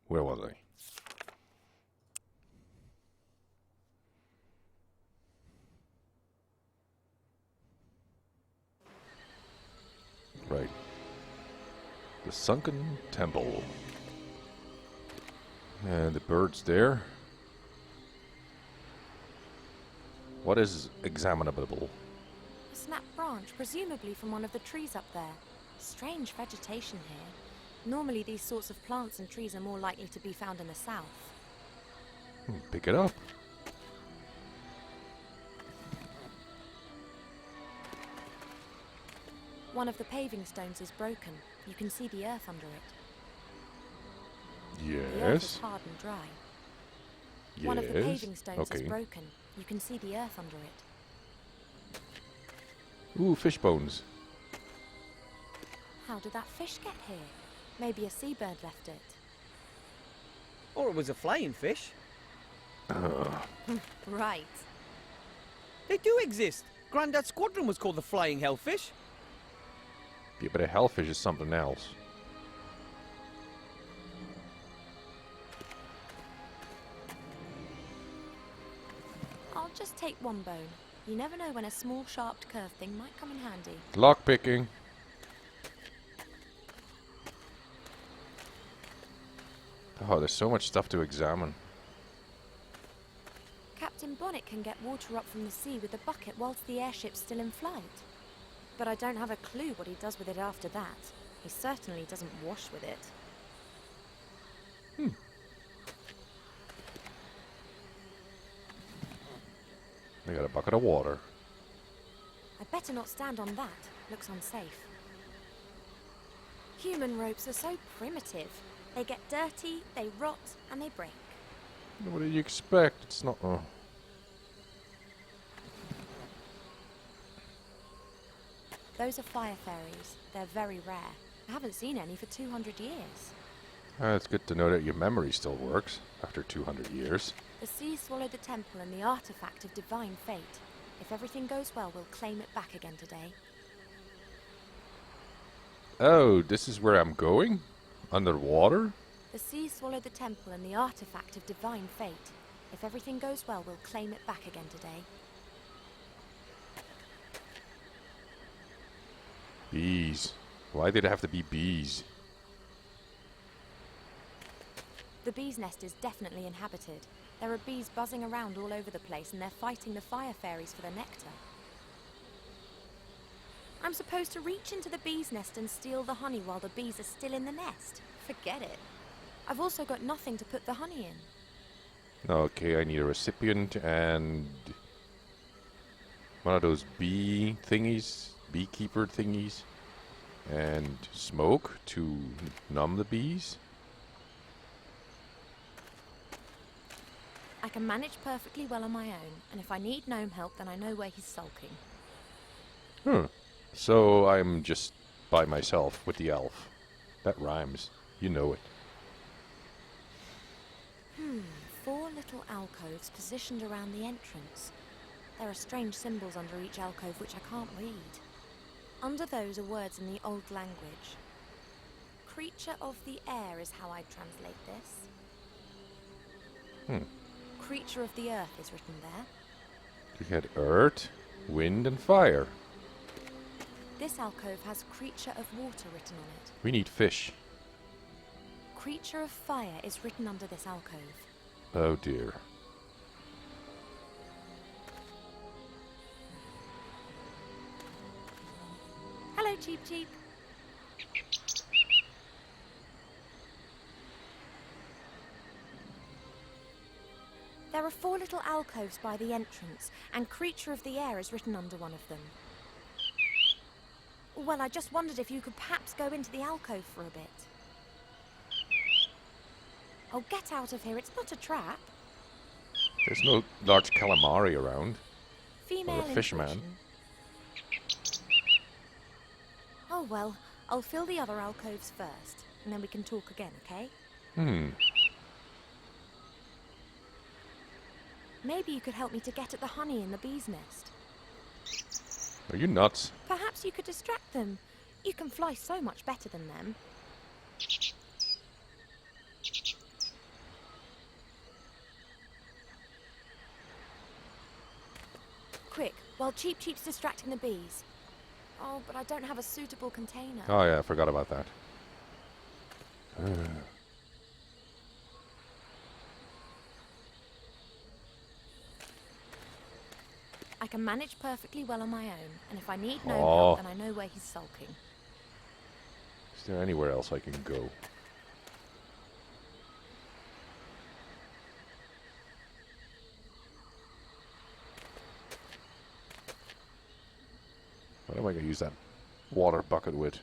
Where was I? Right. The sunken temple. And the bird's there. What is examinable? A snapped branch, presumably from one of the trees up there. Strange vegetation here. Normally these sorts of plants and trees are more likely to be found in the south. Pick it up. One of the paving stones is broken. You can see the earth under it. Yes. The earth is hard and dry. Yes. One of the paving stones is Okay. broken. You can see the earth under it. Ooh, fish bones. How did that fish get here? Maybe a seabird left it. Or it was a flying fish. Right. They do exist. Grandad's squadron was called the Flying Hellfish. Yeah, but a hellfish is something else. I'll just take one bone. You never know when a small, sharp, curved thing might come in handy. Lock picking. Oh, there's so much stuff to examine. Captain Bonnet can get water up from the sea with a bucket whilst the airship's still in flight. But I don't have a clue what he does with it after that. He certainly doesn't wash with it. They got a bucket of water. I'd better not stand on that. Looks unsafe. Human ropes are so primitive. They get dirty, they rot, and they break. What do you expect? It's not... Oh. Those are fire fairies. They're very rare. I haven't seen any for 200 years. It's good to know that your memory still works after 200 years. The sea swallowed the temple and the artifact of divine fate. If everything goes well, we'll claim it back again today. Oh, this is where I'm going? Underwater? The sea swallowed the temple and the artifact of divine fate. If everything goes well, we'll claim it back again today. Bees. Why did it have to be bees? The bee's nest is definitely inhabited. There are bees buzzing around all over the place and they're fighting the fire fairies for the nectar. I'm supposed to reach into the bee's nest and steal the honey while the bees are still in the nest. Forget it. I've also got nothing to put the honey in. Okay, I need a recipient and... one of those bee thingies, beekeeper thingies. And smoke to numb the bees. I can manage perfectly well on my own, and if I need gnome help, then I know where he's sulking. So I'm just by myself with the elf. That rhymes. You know it. 4 little alcoves positioned around the entrance. There are strange symbols under each alcove which I can't read. Under those are words in the old language. Creature of the air is how I'd translate this. Creature of the earth is written there. We had earth, wind, and fire. This alcove has creature of water written on it. We need fish. Creature of fire is written under this alcove. Oh dear. Hello, Cheep Cheep. There are 4 little alcoves by the entrance, and Creature of the Air is written under one of them. Well, I just wondered if you could perhaps go into the alcove for a bit. Oh, get out of here. It's not a trap. There's no large calamari around. Female Or a fisherman. intuition. Oh, well, I'll fill the other alcoves first, and then we can talk again, okay? Maybe you could help me to get at the honey in the bee's nest. Are you nuts? Perhaps you could distract them. You can fly so much better than them. Quick, while Cheep Cheep's distracting the bees. Oh, but I don't have a suitable container. Oh yeah, I forgot about that. I can manage perfectly well on my own, and if I need no Aw. help, then I know where he's sulking. Is there anywhere else I can go? What am I going to use that water bucket with?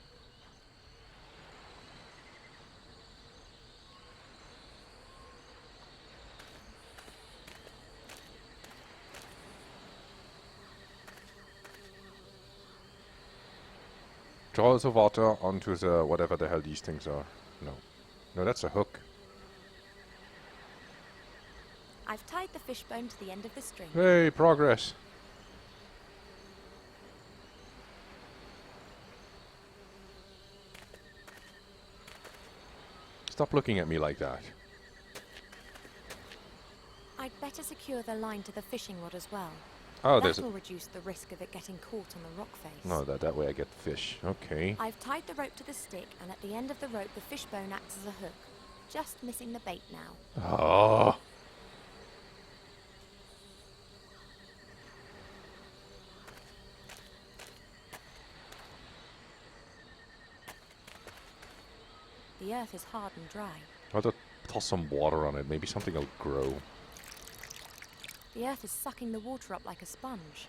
Draw the water onto the whatever the hell these things are. No. No, that's a hook. I've tied the fishbone to the end of the string. Hey, progress. Stop looking at me like that. I'd better secure the line to the fishing rod as well. Oh, there's a... That'll reduce the risk of it getting caught on the rock face. No, that way I get fish. Okay. I've tied the rope to the stick, and at the end of the rope the fishbone acts as a hook. Just missing the bait now. Oh. The earth is hard and dry. I'll just toss some water on it. Maybe something will grow. The earth is sucking the water up like a sponge.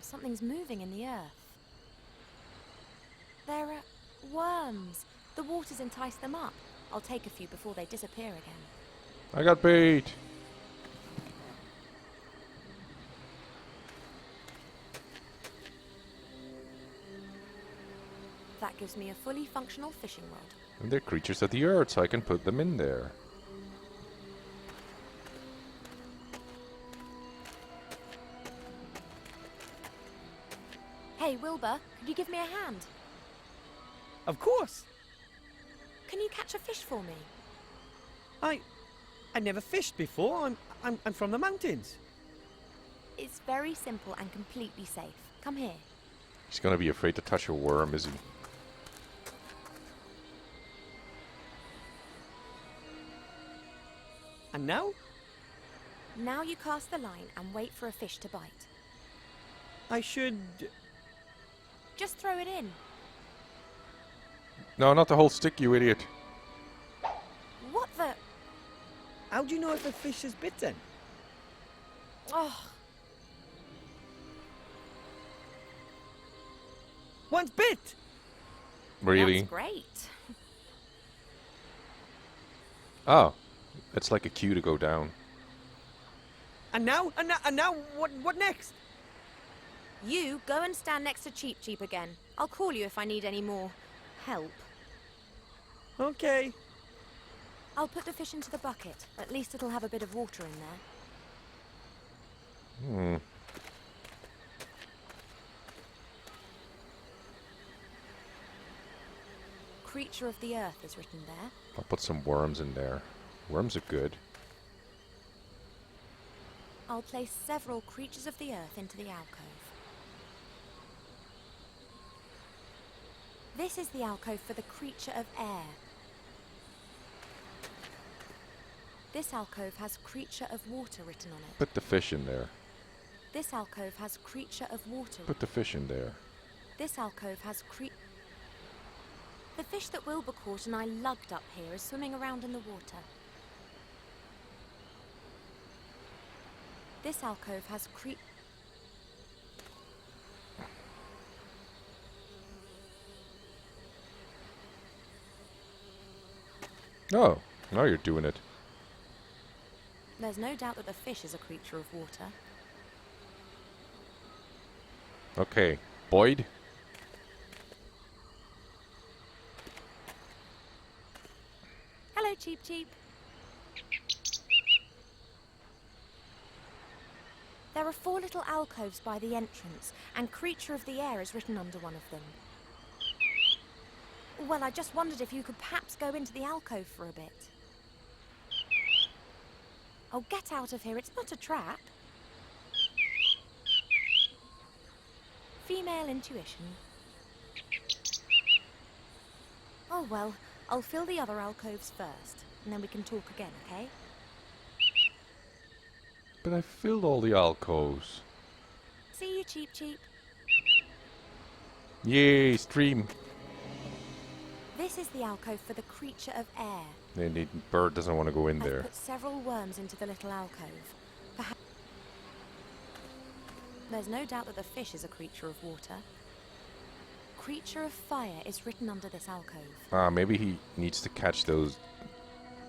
Something's moving in the earth. There are worms. The water's enticed them up. I'll take a few before they disappear again. I got bait. That gives me a fully functional fishing rod. And they're creatures of the earth, so I can put them in there. Hey, Wilbur, could you give me a hand? Of course. Can you catch a fish for me? I never fished before. I'm from the mountains. It's very simple and completely safe. Come here. He's gonna be afraid to touch a worm, is he? And now? Now you cast the line and wait for a fish to bite. I should... Just throw it in. No, not the whole stick, you idiot. What the... How do you know if a fish is bitten? Oh, One's bit! Really? that's great. Oh. It's like a cue to go down. And now? And now? What next? You go and stand next to Cheep Cheep again. I'll call you if I need any more help. Okay. I'll put the fish into the bucket. At least it'll have a bit of water in there. Creature of the earth is written there. I'll put some worms in there. Worms are good. I'll place several creatures of the earth into the alcove. This is the alcove for the creature of air. This alcove has creature of water written on it. Put the fish in there. This alcove has creature of water. Put the fish in there. This alcove has The fish that Wilbur caught and I lugged up here is swimming around in the water. This alcove has Oh, now you're doing it. There's no doubt that the fish is a creature of water. Okay, Boyd. Hello, Cheep Cheep. There are 4 little alcoves by the entrance, and Creature of the Air is written under one of them. Well, I just wondered if you could perhaps go into the alcove for a bit. Oh, get out of here. It's not a trap. Female intuition. Oh well, I'll fill the other alcoves first, and then we can talk again, okay? But I filled all the alcoves. See you, Cheep Cheep. Yay, stream. This is the alcove for the creature of air. The bird doesn't want to go in I've there. put several worms into the little alcove. Perhaps there's no doubt that the fish is a creature of water. Creature of fire is written under this alcove. Ah, maybe he needs to catch those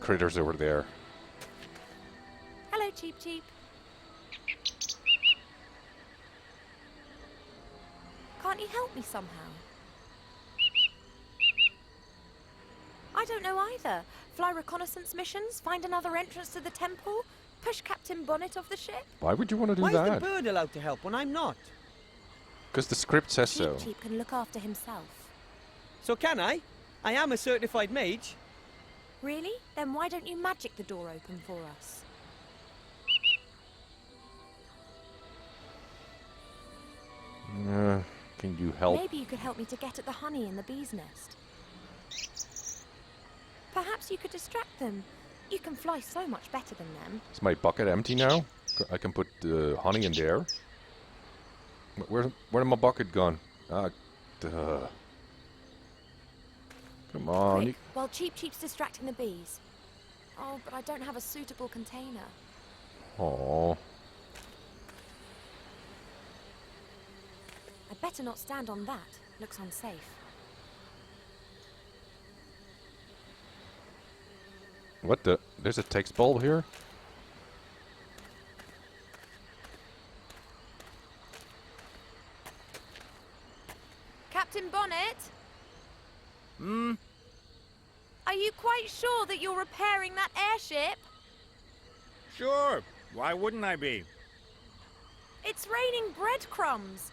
critters over there. Hello, Cheep Cheep. Can't you help me somehow? I don't know either. Fly reconnaissance missions, find another entrance to the temple, push Captain Bonnet off the ship. Why would you want to do Why is that? the bird allowed to help when I'm not? Because the script says so. Cheep Cheep can look after himself. So can I? I am a certified mage. Really? Then why don't you magic the door open for us? Can you help? Maybe you could help me to get at the honey in the bee's nest. Perhaps you could distract them. You can fly so much better than them. Is my bucket empty now? I can put the honey in there. Where my bucket gone? Ah, duh. Come on. Quick, while Cheep Cheep's distracting the bees. Oh, but I don't have a suitable container. Oh. I'd better not stand on that. Looks unsafe. What the? There's a text bulb here? Captain Bonnet? Hmm? Are you quite sure that you're repairing that airship? Sure. Why wouldn't I be? It's raining breadcrumbs.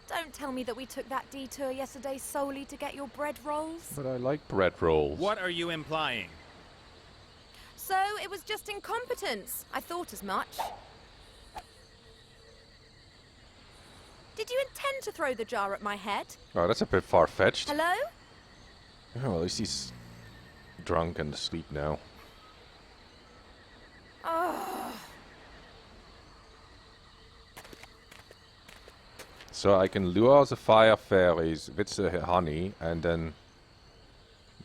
Don't tell me that we took that detour yesterday solely to get your bread rolls. But I like bread rolls. What are you implying? So it was just incompetence. I thought as much. Did you intend to throw the jar at my head? Oh, that's a bit far-fetched. Hello? Oh, well, at least he's drunk and asleep now. Oh. So I can lure the fire fairies with the honey, and then...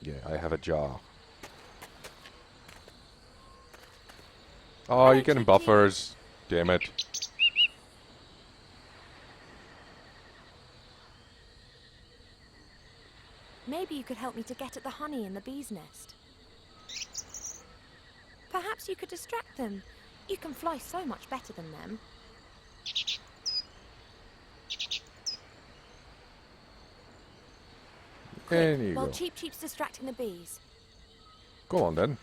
Yeah, I have a jar. Oh, you're getting buffers. Damn it. Maybe you could help me to get at the honey in the bee's nest. Perhaps you could distract them. You can fly so much better than them. There you While go. Cheep Cheep's distracting the bees. Go on then.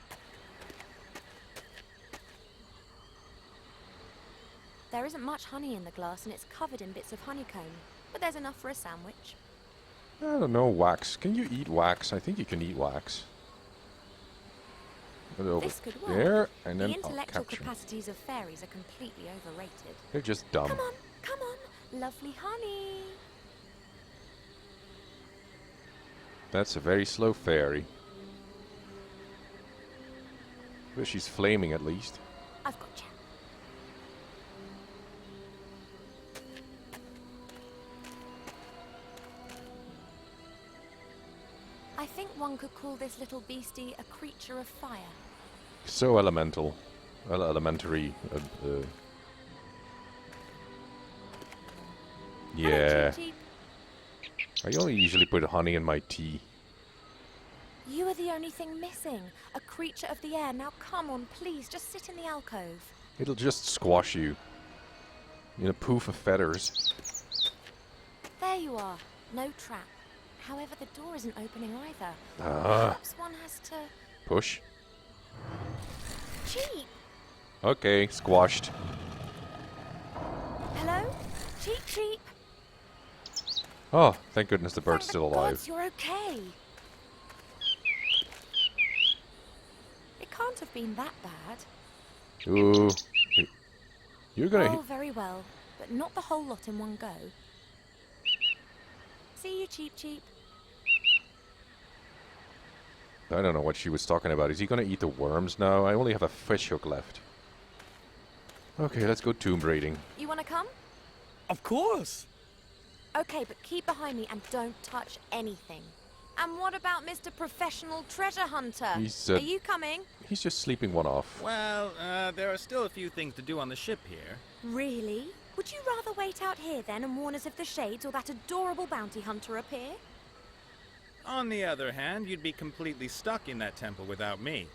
There isn't much honey in the glass and it's covered in bits of honeycomb. But there's enough for a sandwich. I don't know, wax. Can you eat wax? I think you can eat wax. Put it over This could work. there, and The then intellectual capture. capacities of fairies are completely overrated. They're just dumb. Come on, lovely honey. That's a very slow fairy. But she's flaming at least. I've got you. I think one could call this little beastie a creature of fire. So elemental. Elementary. Yeah. Hello, Cheep Cheep. I only usually put honey in my tea. You are the only thing missing. A creature of the air. Now come on, please, just sit in the alcove. It'll just squash you. In a poof of feathers. There you are. No trap. However, the door isn't opening either. Ah. Perhaps one has to... Push. Cheep! Okay, squashed. Hello? Cheep Cheep! Oh, thank goodness the bird's Thank still the alive. gods you're okay. It can't have been that bad. Ooh. You're gonna... Oh, very well. But not the whole lot in one go. See you, Cheep Cheep. I don't know what she was talking about. Is he gonna eat the worms now? I only have a fish hook left. Okay, let's go tomb raiding. You want to come? Of course. Okay, but keep behind me and don't touch anything. And what about Mr. Professional Treasure Hunter? Are you coming? He's just sleeping one off. Well, there are still a few things to do on the ship here. Really? Would you rather wait out here then and warn us if the Shades or that adorable bounty hunter appear? On the other hand, you'd be completely stuck in that temple without me.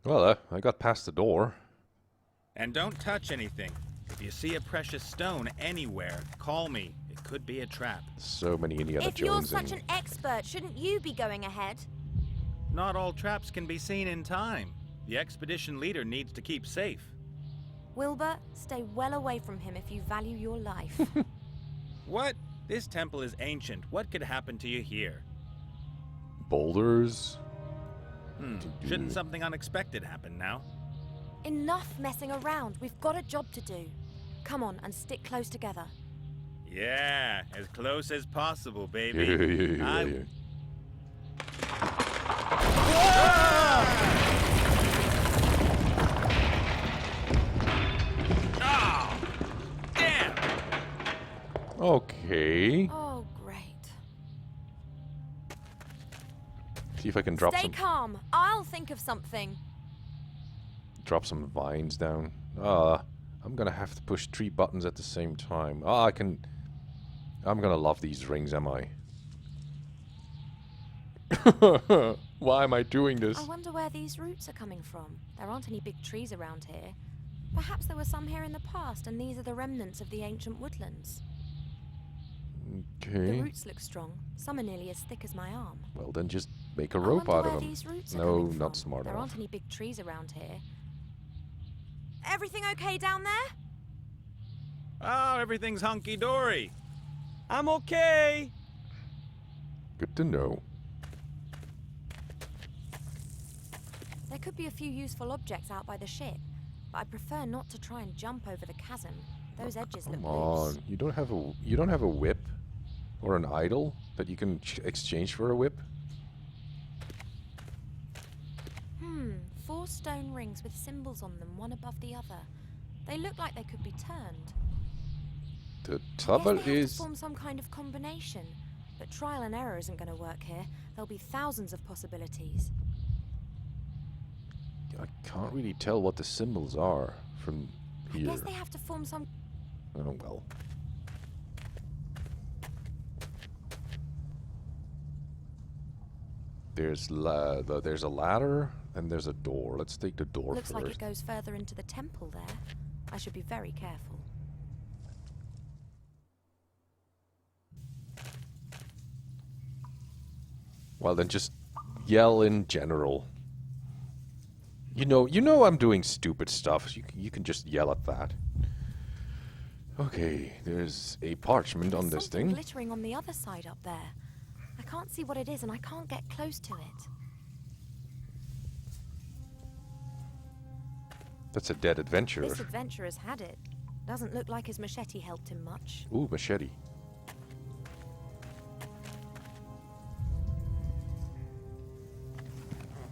Well, I got past the door. And don't touch anything. If you see a precious stone anywhere, call me. It could be a trap. So many Indiana If you're Jones such an expert, shouldn't you be going ahead? Not all traps can be seen in time. The expedition leader needs to keep safe. Wilbur, stay well away from him if you value your life. What? This temple is ancient. What could happen to you here? Boulders. Shouldn't something unexpected happen now? Enough messing around. We've got a job to do. Come on and stick close together. Yeah, as close as possible, baby. Yeah. Oh, damn! Okay. Oh, great. See if I can drop Stay calm. I'll think of something. some vines down. I'm gonna have to push 3 buttons at the same time. I'm gonna love these rings, am I? Why am I doing this? I wonder where these roots are coming from. There aren't any big trees around here. Perhaps there were some here in the past, and these are the remnants of the ancient woodlands. The Okay. roots look strong. Some are nearly as thick as my arm. Well, then just make a I rope wonder out of where them. these roots are No, coming not from. smart There enough. aren't any big trees around here. Everything okay down there? Oh, everything's hunky-dory. I'm okay. Good to know. There could be a few useful objects out by the ship, but I prefer not to try and jump over the chasm. Those edges look Come on, loose. you don't have a whip or an idol that you can exchange for a whip? 4 stone rings with symbols on them, one above the other. They look like they could be turned. The I guess trouble they have to is, form some kind of combination, but trial and error isn't going to work here. There'll be thousands of possibilities. I can't really tell what the symbols are from I here. guess they have to form some. Oh well. There's a ladder and there's a door. Let's take the door Looks first. like it goes further into the temple there. I should be very careful. Well, then just yell in general. You know I'm doing stupid stuff. You can just yell at that. Okay, there's a parchment on There's this something thing. glittering on the other side up there. I can't see what it is and I can't get close to it. That's a dead adventurer. This adventurer's had it. Doesn't look like his machete helped him much. Ooh, machete.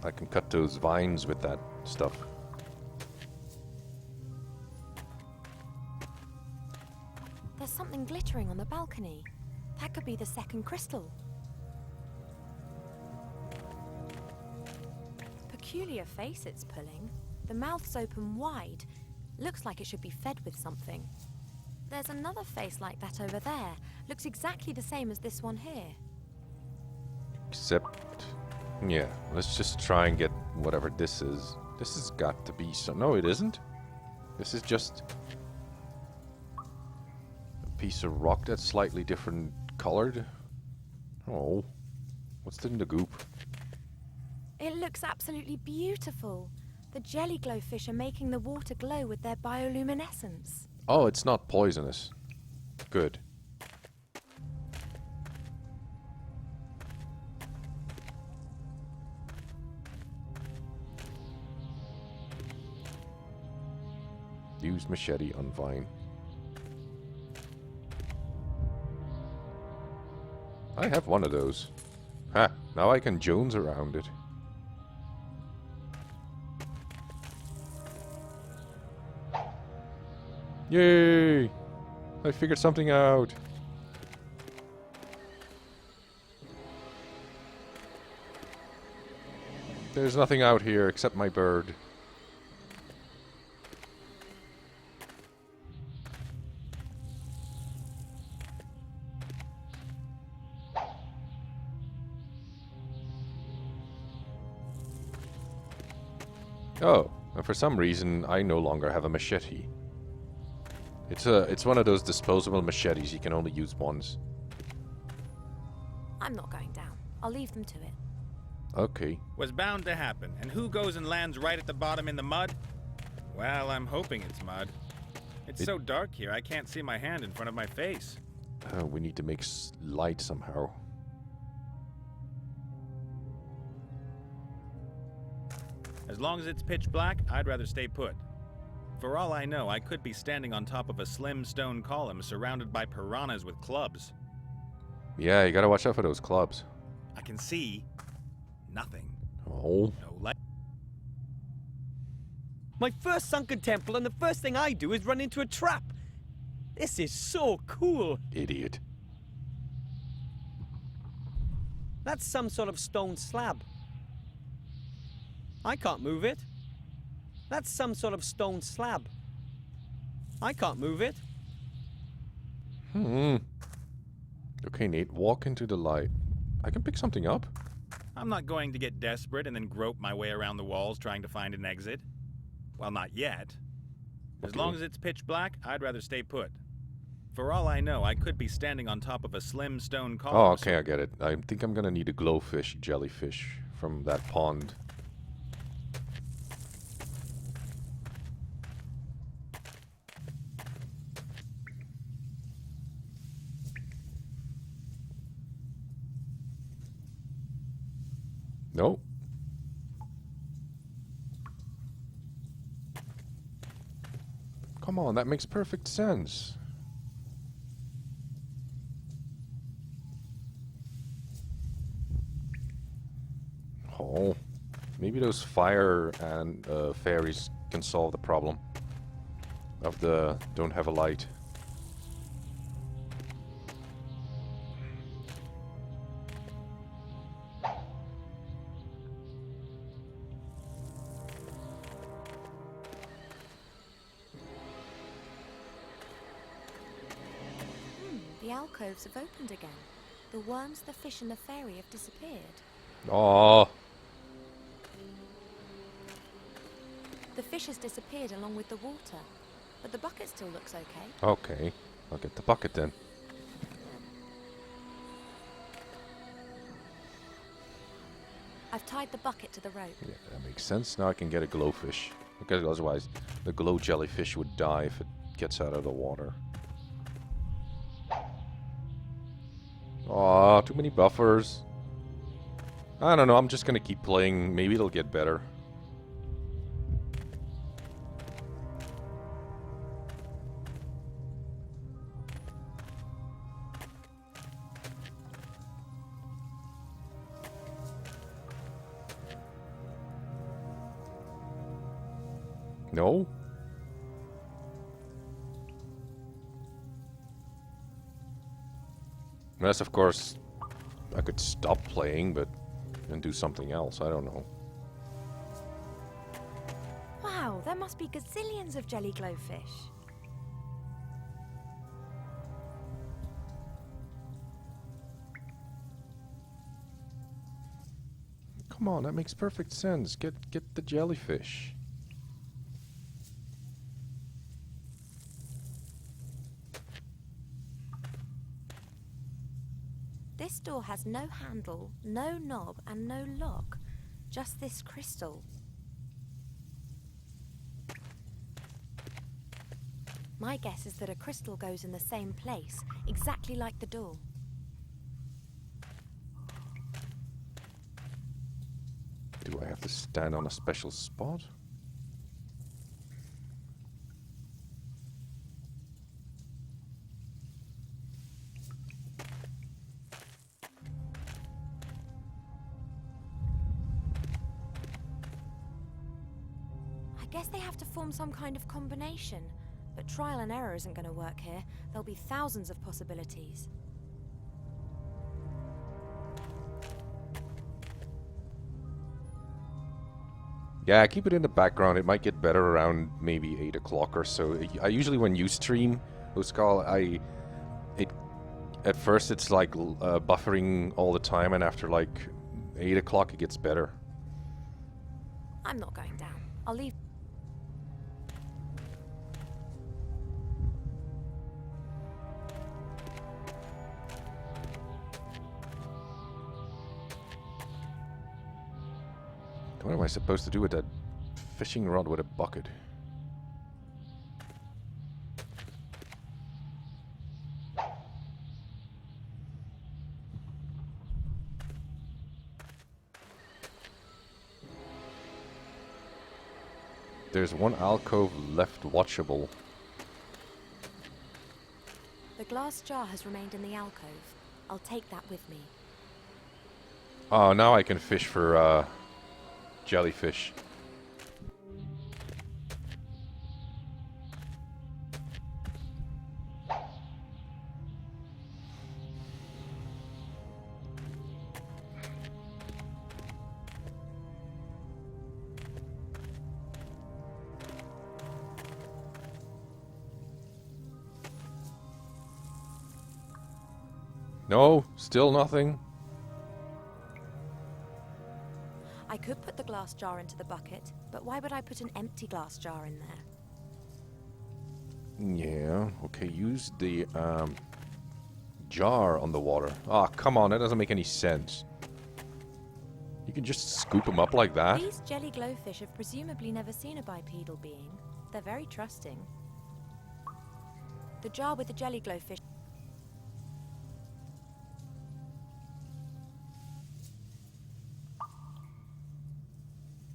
I can cut those vines with that stuff. There's something glittering on the balcony. That could be the second crystal. Peculiar face it's pulling. The mouth's open wide. Looks like it should be fed with something. There's another face like that over there. Looks exactly the same as this one here. Except, yeah, let's just try and get whatever this is. This has got to be some. No, it isn't. This is just a piece of rock that's slightly different colored. Oh, what's in the goop? It looks absolutely beautiful. The jelly glowfish are making the water glow with their bioluminescence. Oh, it's not poisonous. Good. Use machete on vine. I have one of those. Ha! Now I can Jones around it. Yay! I figured something out. There's nothing out here except my bird. Oh, and for some reason I no longer have a machete. It's one of those disposable machetes you can only use once. I'm not going down. I'll leave them to it. Okay. Was bound to happen. And who goes and lands right at the bottom in the mud? Well, I'm hoping it's mud. It's so dark here, I can't see my hand in front of my face. We need to make light somehow. As long as it's pitch black, I'd rather stay put. For all I know, I could be standing on top of a slim stone column surrounded by piranhas with clubs. Yeah, you gotta watch out for those clubs. I can see nothing. Oh. No light. My first sunken temple, and the first thing I do is run into a trap. This is so cool. Idiot. That's some sort of stone slab. I can't move it. That's some sort of stone slab. I can't move it. Okay, Nate, walk into the light. I can pick something up. I'm not going to get desperate and then grope my way around the walls trying to find an exit. Well, not yet. As long as it's pitch black, I'd rather stay put. For all I know, I could be standing on top of a slim stone column. Oh, okay, I get it. I think I'm gonna need a glowfish jellyfish from that pond. Nope. Come on, that makes perfect sense. Oh, maybe those fire and fairies can solve the problem of the don't have a light. The alcoves have opened again. The worms, the fish, and the fairy have disappeared. Oh, The fish has disappeared along with the water, but the bucket still looks okay. okay. I'll get the bucket then. I've tied the bucket to the rope. Yeah, that makes sense. Now I can get a glowfish. Because otherwise, the glow jellyfish would die if it gets out of the water. Aw, too many buffers. I don't know, I'm just gonna keep playing. Maybe it'll get better. No? Unless, of course, I could stop playing, but and do something else. I don't know. Wow, there must be gazillions of jelly glowfish. Come on, that makes perfect sense. Get the jellyfish. This door has no handle, no knob, and no lock. Just this crystal. My guess is that a crystal goes in the same place, exactly like the door. Do I have to stand on a special spot? guess they have to form some kind of combination. But trial and error isn't going to work here. There'll be thousands of possibilities. Yeah, keep it in the background. It might get better around maybe 8 o'clock or so. I usually, when you stream, Oskal, at first it's like buffering all the time, and after like 8 o'clock it gets better. I'm not going down. I'll leave. What am I supposed to do with that fishing rod with a bucket? There's one alcove left watchable. The glass jar has remained in the alcove. I'll take that with me. Oh, now I can fish for jellyfish. No, still nothing. I could put the glass jar into the bucket, but why would I put an empty glass jar in there? Yeah, okay, use the jar on the water. Ah, come on, that doesn't make any sense. You can just scoop them up like that? These jelly glowfish have presumably never seen a bipedal being. They're very trusting. The jar with the jelly glowfish.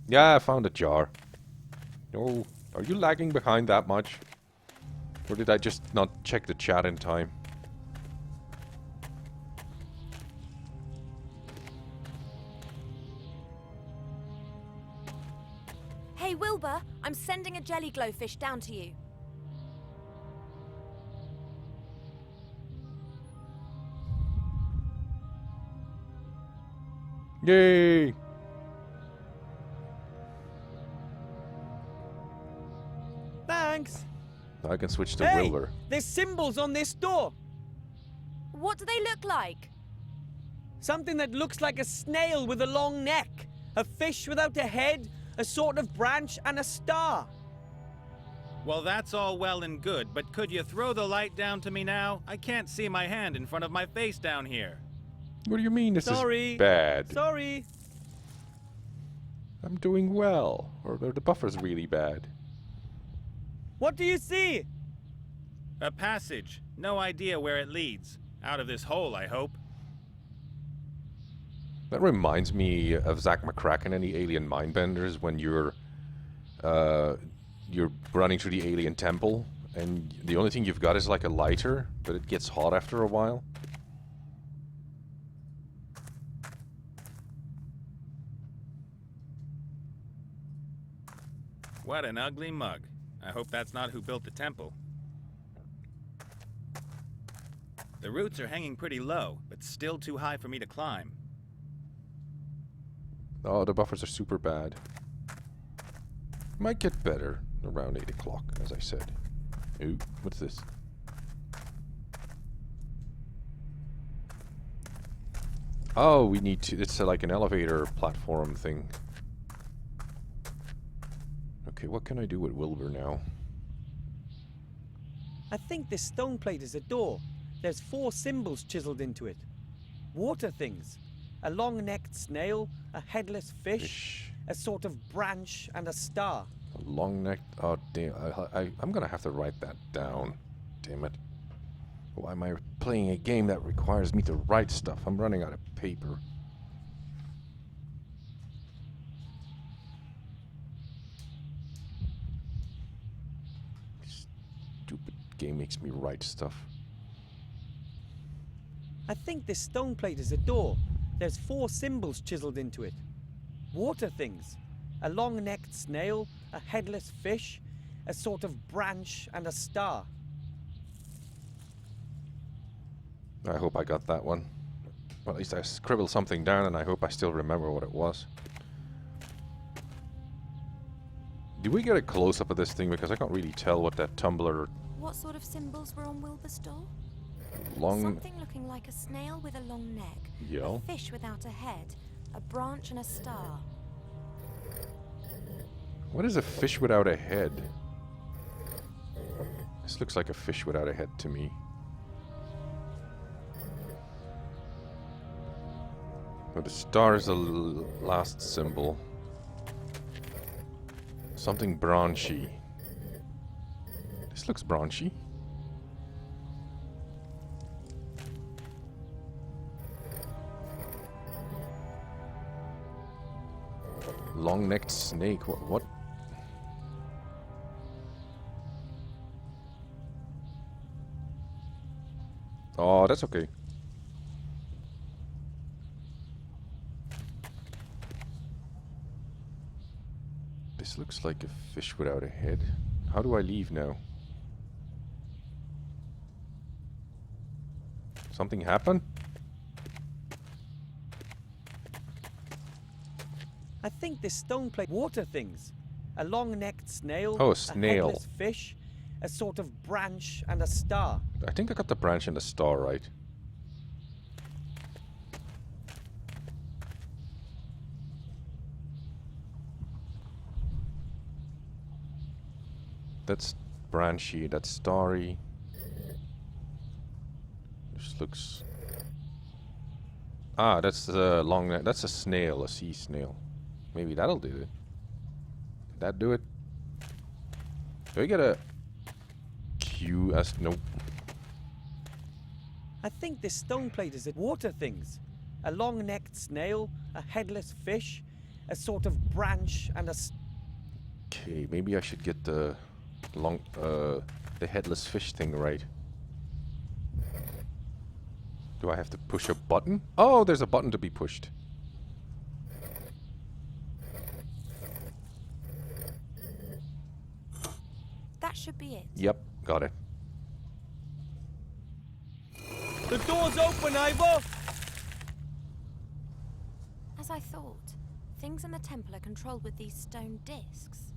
Yeah, I found a jar. Oh, are you lagging behind that much? Or did I just not check the chat in time? Hey, Wilbur, I'm sending a jelly glowfish down to you. Yay! Thanks. I can switch to Hey, Wilbur. there's symbols on this door. What do they look like? Something that looks like a snail with a long neck, a fish without a head, a sort of branch, and a star. Well, that's all well and good, but could you throw the light down to me now? I can't see my hand in front of my face down here. What do you mean this Sorry. is bad? Sorry. I'm doing well. Or the buffer's really bad. What do you see? A passage. No idea where it leads. Out of this hole, I hope. That reminds me of Zach McCracken and the Alien Mindbenders when you're running through the alien temple and the only thing you've got is like a lighter, but it gets hot after a while. What an ugly mug. I hope that's not who built the temple. The roots are hanging pretty low, but still too high for me to climb. Oh, the buffers are super bad. Might get better around 8 o'clock, as I said. Ooh, what's this? Oh, we need to... It's like an elevator platform thing. Okay, what can I do with Wilbur now? I think this stone plate is a door. There's 4 symbols chiseled into it. Water things. A long-necked snail, a headless fish, a sort of branch, and a star. A long-necked... Oh, damn. I'm gonna have to write that down. Damn it. Why am I playing a game that requires me to write stuff? I'm running out of paper. Stupid game makes me write stuff. I think this stone plate is a door. There's 4 symbols chiseled into it. Water things. A long-necked snail, a headless fish, a sort of branch, and a star. I hope I got that one. Well, at least I scribbled something down, and I hope I still remember what it was. Do we get a close-up of this thing? Because I can't really tell what that tumbler... What sort of symbols were on Wilbur's door? Long... Something looking like a snail with a long neck. Yeah. A fish without a head. A branch and a star. What is a fish without a head? This looks like a fish without a head to me. But the star is the last symbol. Something branchy. This looks branchy. Long-necked snake. What? Oh, that's okay. This looks like a fish without a head. How do I leave now? Something happened? I think this stone plate water things. A long-necked snail, Oh, a a snail. headless fish, a sort of branch, and a star. I think I got the branch and the star right. That's branchy, that's starry. This looks... Ah, that's the long neck. That's a snail, a sea snail. Maybe that'll do it. Did that do it? Do we get a Q as... Nope. I think this stone plate is water things. A long-necked snail, a headless fish, a sort of branch, and a... Okay, maybe I should get the the headless fish thing right. Do I have to push a button? Oh, there's a button to be pushed. That should be it. Yep, got it. The door's open, Ivor! As I thought, things in the temple are controlled with these stone discs.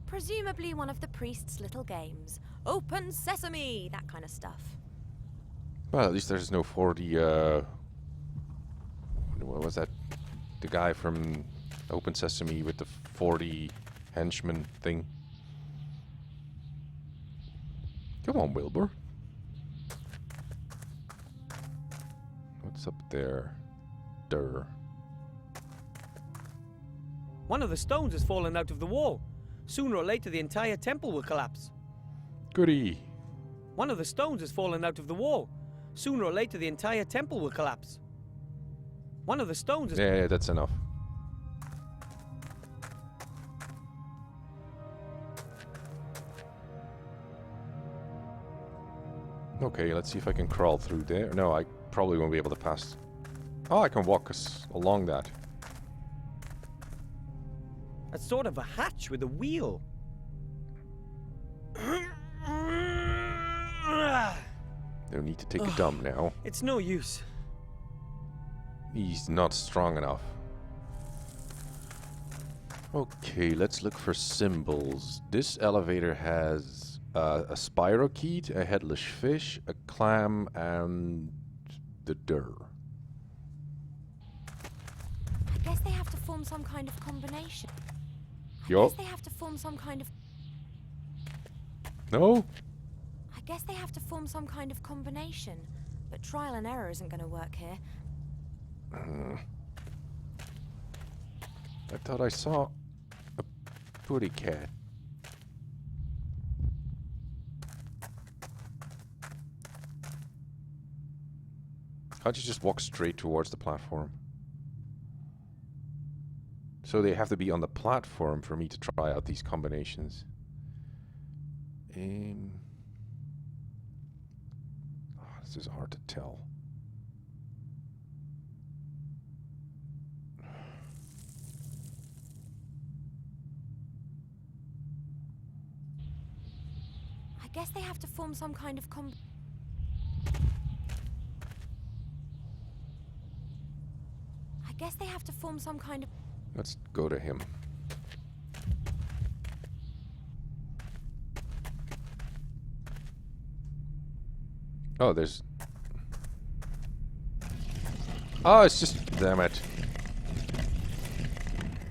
Presumably one of the priest's little games. Open sesame! That kind of stuff. Well, at least there's no 40, what was that? The guy from Open Sesame with the 40 henchmen thing. Come on, Wilbur. What's up there? Durr. One of the stones has fallen out of the wall. Sooner or later, the entire temple will collapse. Goody. One of the stones has fallen out of the wall. Sooner or later, the entire temple will collapse. One of the stones is... Yeah, that's enough. Okay, let's see if I can crawl through there. No, I probably won't be able to pass. Oh, I can walk us along that. a sort of a hatch with a wheel. No need to take a dump now. It's no use. He's not strong enough. Okay, let's look for symbols. This elevator has a spirochete, a headless fish, a clam, and the Durr. I guess they have to form some kind of combination. I Yo. guess they have to form some kind of... No? I guess they have to form some kind of combination. But trial and error isn't going to work here. I thought I saw a putty cat. Can't you just walk straight towards the platform? So they have to be on the platform for me to try out these combinations. This is hard to tell. guess they have to form some kind of I guess they have to form some kind of... Let's go to him. Oh, there's... Oh, it's just... Damn it.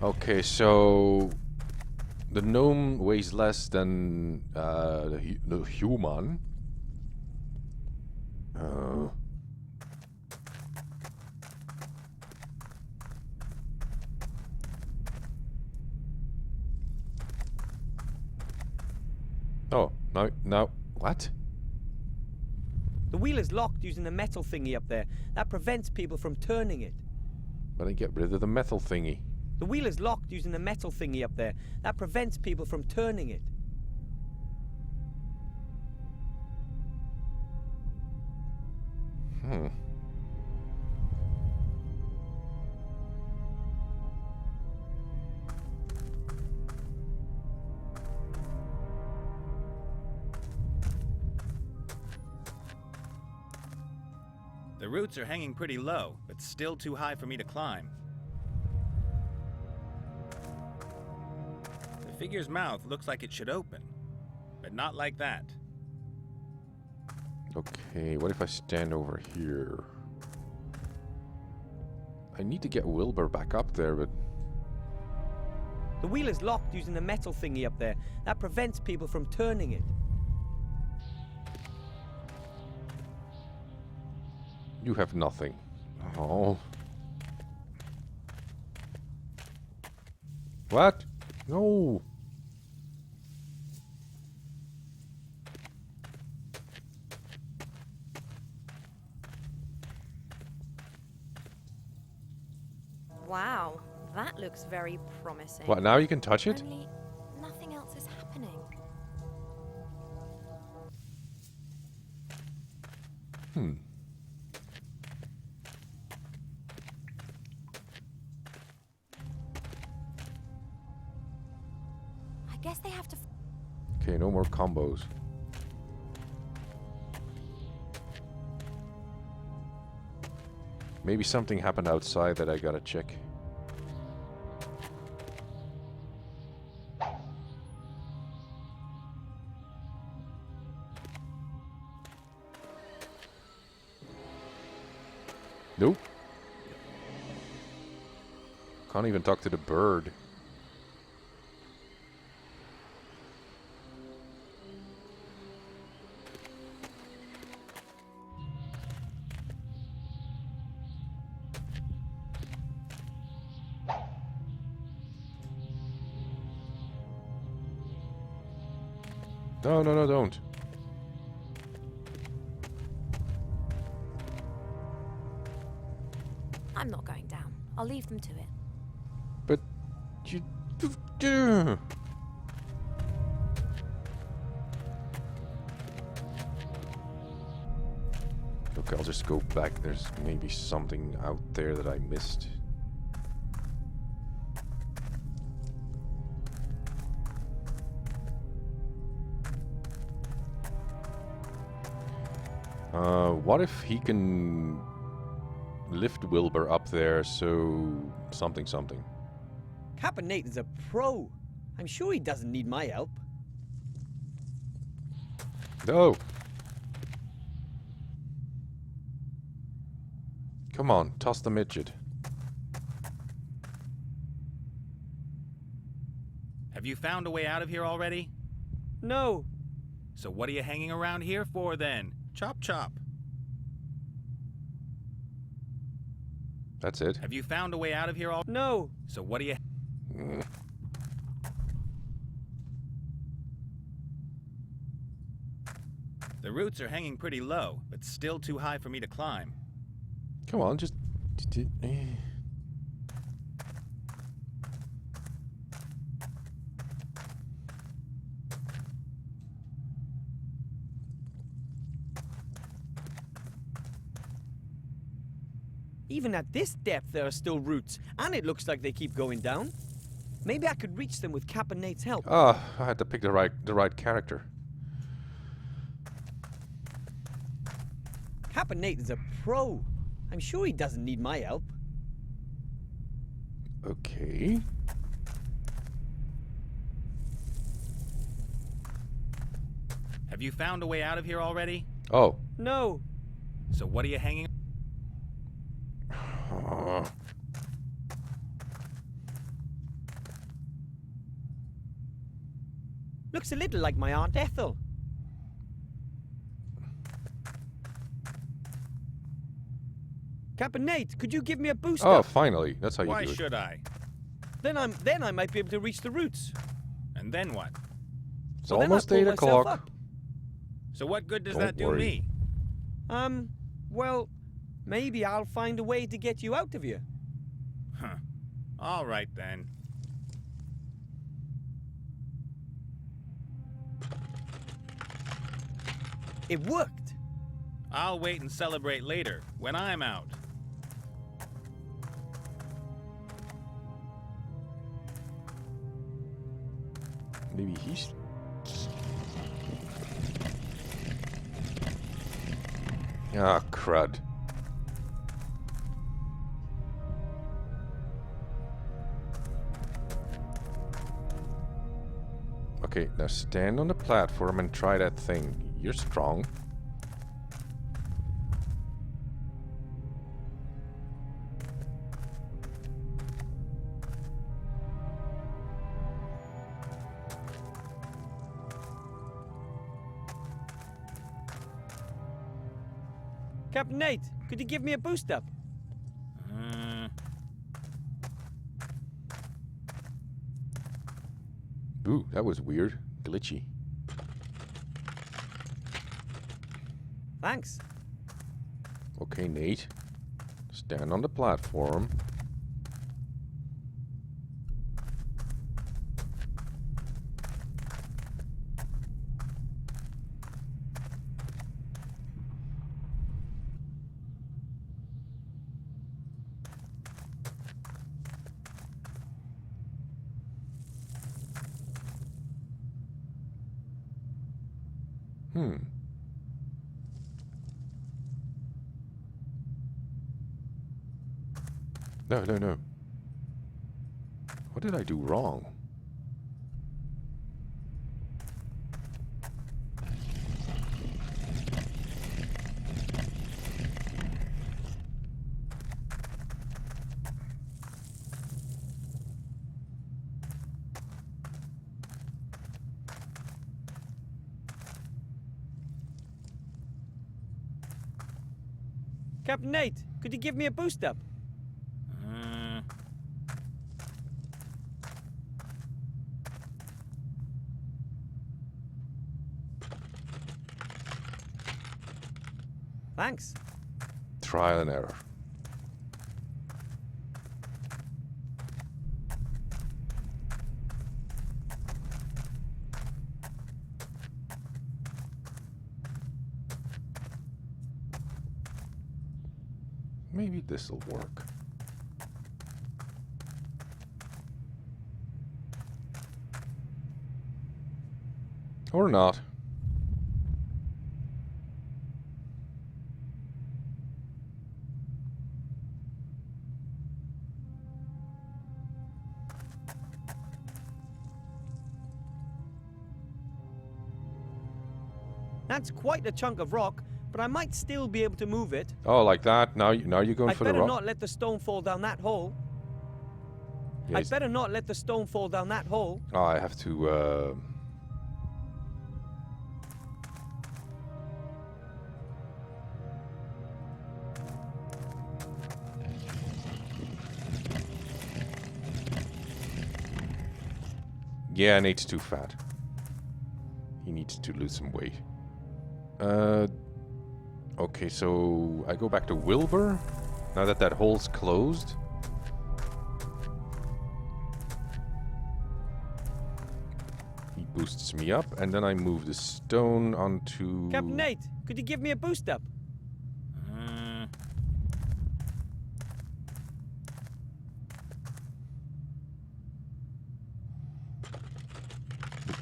Okay, so... The gnome weighs less than the human. Oh, no. What? The wheel is locked using the metal thingy up there. That prevents people from turning it. But I get rid of the metal thingy. The wheel is locked using the metal thingy up there. That prevents people from turning it. The roots are hanging pretty low, but still too high for me to climb. The figure's mouth looks like it should open, but not like that. Okay, what if I stand over here? I need to get Wilbur back up there, but... The wheel is locked using the metal thingy up there. That prevents people from turning it. You have nothing. Oh. What? No. Wow, that looks very promising. What, now you can touch it? Only nothing else is happening. I guess they have to... Okay, no more combos. Maybe something happened outside that I gotta check. Nope. Can't even talk to the bird. No, no, no, don't. I'm not going down. I'll leave them to it. But you... Okay, I'll just go back. There's maybe something out there that I missed. What if he can lift Wilbur up there, so something. Kappa Nate is a pro. I'm sure he doesn't need my help. No! Come on, toss the midget. Have you found a way out of here already? No. So what are you hanging around here for then? Chop chop. That's it. Have you found a way out of here already? No. So what are you... The roots are hanging pretty low, but still too high for me to climb. Come on, just... Even at this depth, there are still roots, and it looks like they keep going down. Maybe I could reach them with Kappa Nate's help. Ah, I had to pick the right character. Captain Nate is a pro. I'm sure he doesn't need my help. Okay. Have you found a way out of here already? Oh. No. So what are you hanging? Looks a little like my Aunt Ethel. Captain Nate, could you give me a boost Oh, up? finally. That's how you Why do it. should I? Then I might be able to reach the roots. And then what? It's Well, then almost I'll 8 pull myself o'clock. up. So what good does Don't that do worry. me? Well, maybe I'll find a way to get you out of here. Huh. All right then. It worked. I'll wait and celebrate later, when I'm out. Maybe he's... Ah, crud. Okay, now stand on the platform and try that thing. You're strong. Captain Nate, could you give me a boost up? Ooh, that was weird. Glitchy. Thanks. Okay, Nate. Stand on the platform. No, no, no. What did I do wrong? Captain Nate, could you give me a boost up? Thanks. Trial and error. Maybe this'll work. Or not. That's quite a chunk of rock, but I might still be able to move it. Oh, like that? Now you're going I'd for the better rock? not let the stone fall down that hole. Yeah, I'd better not let the stone fall down that hole. oh, I have to, Yeah, Nate's too fat. He needs to lose some weight. Okay, so I go back to Wilbur. Now that that hole's closed. He boosts me up, and then I move the stone onto... Captain Nate, could you give me a boost up?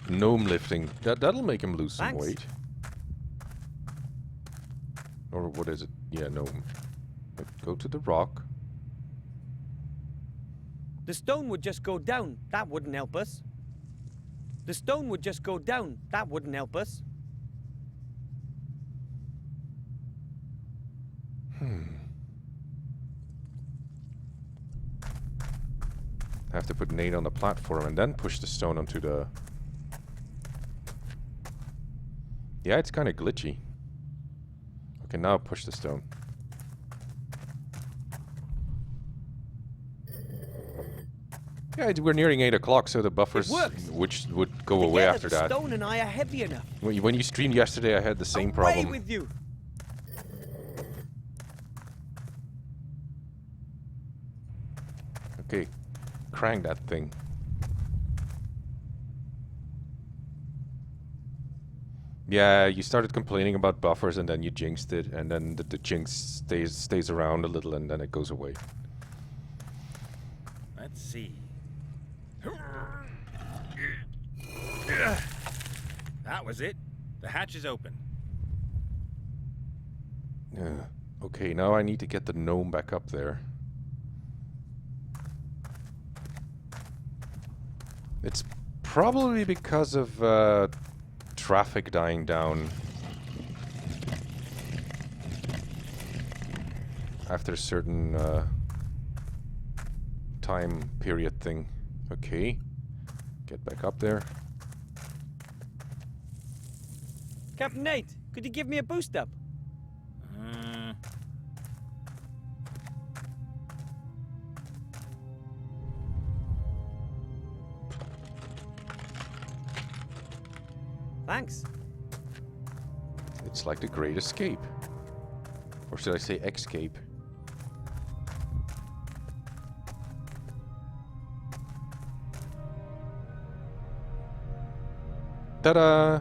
Gnome lifting. That'll make him lose some Thanks. weight. Or what is it? Yeah, gnome. Go to the rock. The stone would just go down. That wouldn't help us. The stone would just go down. That wouldn't help us. Have to put Nate on the platform and then push the stone onto the... Yeah, it's kind of glitchy. Okay, now push the stone. Yeah, we're nearing 8 o'clock, so the buffers which would go away after that. The stone and I are heavy enough. When you streamed yesterday, I had the same Away problem. with you! Okay, crank that thing. Yeah, you started complaining about buffers and then you jinxed it, and then the jinx stays around a little and then it goes away. Let's see. That was it. The hatch is open. Okay, now I need to get the gnome back up there. It's probably because of traffic dying down after a certain time period thing. Okay, get back up there. Captain Nate, could you give me a boost up? Thanks. It's like the Great Escape. Or should I say escape? Ta-da!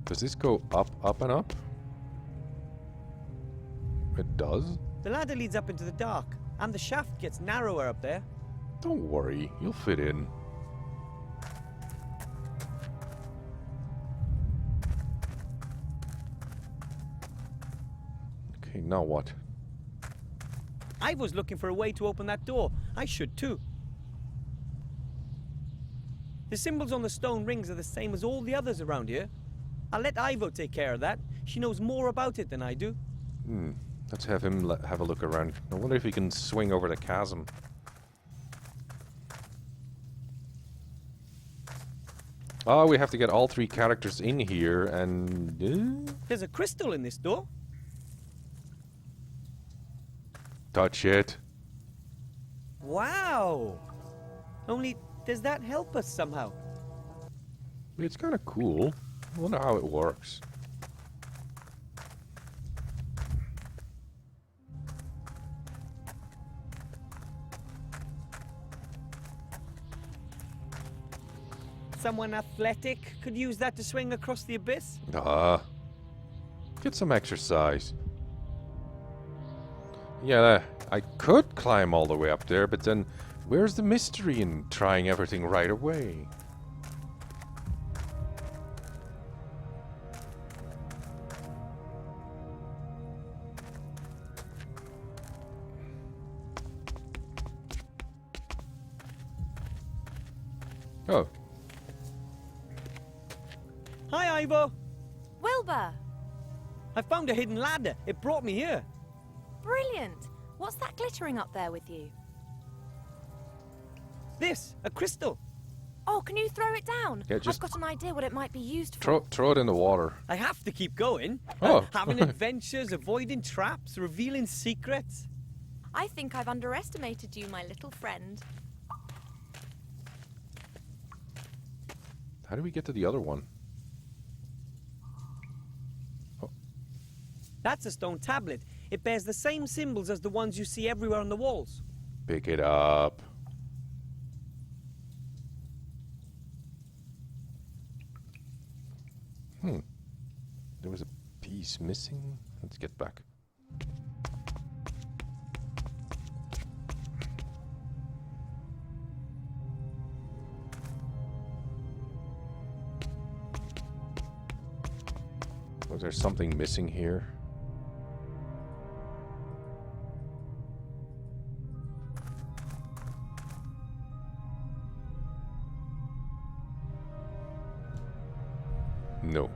Does this go up, up, and up? It does? The ladder leads up into the dark, and the shaft gets narrower up there. Don't worry, you'll fit in. Okay, now what? I was looking for a way to open that door. I should too. The symbols on the stone rings are the same as all the others around here. I'll let Ivo take care of that. She knows more about it than I do. Let's have him have a look around. I wonder if he can swing over the chasm. Oh, we have to get all 3 characters in here, and... There's a crystal in this door. touch it. Wow! Only, does that help us somehow? It's kind of cool. I wonder how it works. Someone athletic could use that to swing across the abyss? Get some exercise. Yeah, I could climb all the way up there, but then where's the mystery in trying everything right away? Oh. Hi, Ivo! Wilbur! I found a hidden ladder. It brought me here. Brilliant! What's that glittering up there with you? This, a crystal. Oh, can you throw it down? Yeah, just I've got an idea what it might be used for. throw it in the water. I have to keep going. Oh. Having adventures, avoiding traps, revealing secrets. I think I've underestimated you, my little friend. How do we get to the other one? That's a stone tablet. It bears the same symbols as the ones you see everywhere on the walls. Pick it up. There was a piece missing. Let's get back. Oh, there's something missing here. No.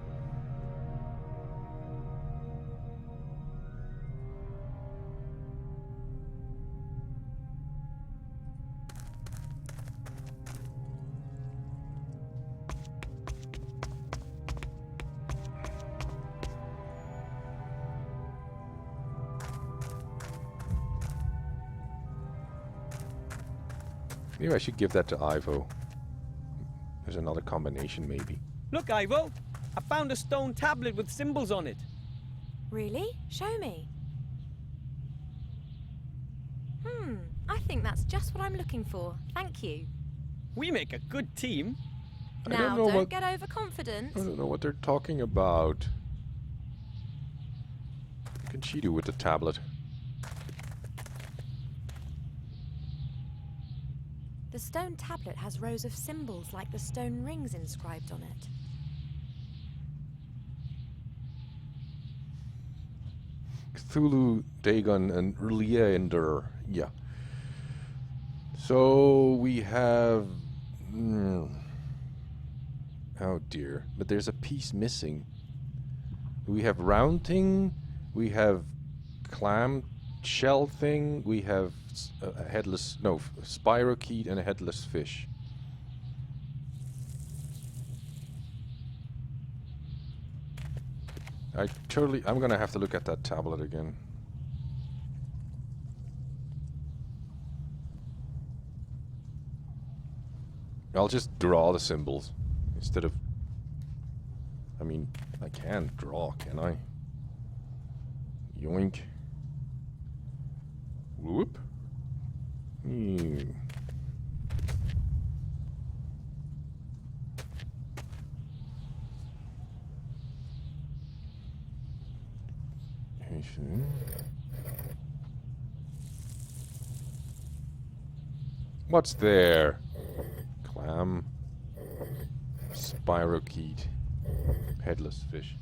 Maybe I should give that to Ivo. There's another combination, maybe. Look, Ivo! I found a stone tablet with symbols on it. Really? Show me. I think that's just what I'm looking for. Thank you. We make a good team. Now, don't get overconfident. I don't know what they're talking about. What can she do with the tablet? The stone tablet has rows of symbols like the stone rings inscribed on it. Cthulhu, Dagon, and Leander. Yeah. So we have... oh dear. But there's a piece missing. We have rounding. We have clam shell thing. We have a headless... no, spirochete and a headless fish. I'm gonna have to look at that tablet again. I'll just draw the symbols instead of... I mean, I can draw, can I? Yoink. Whoop. Hmm. What's there? Clam. Spirochete. Headless fish.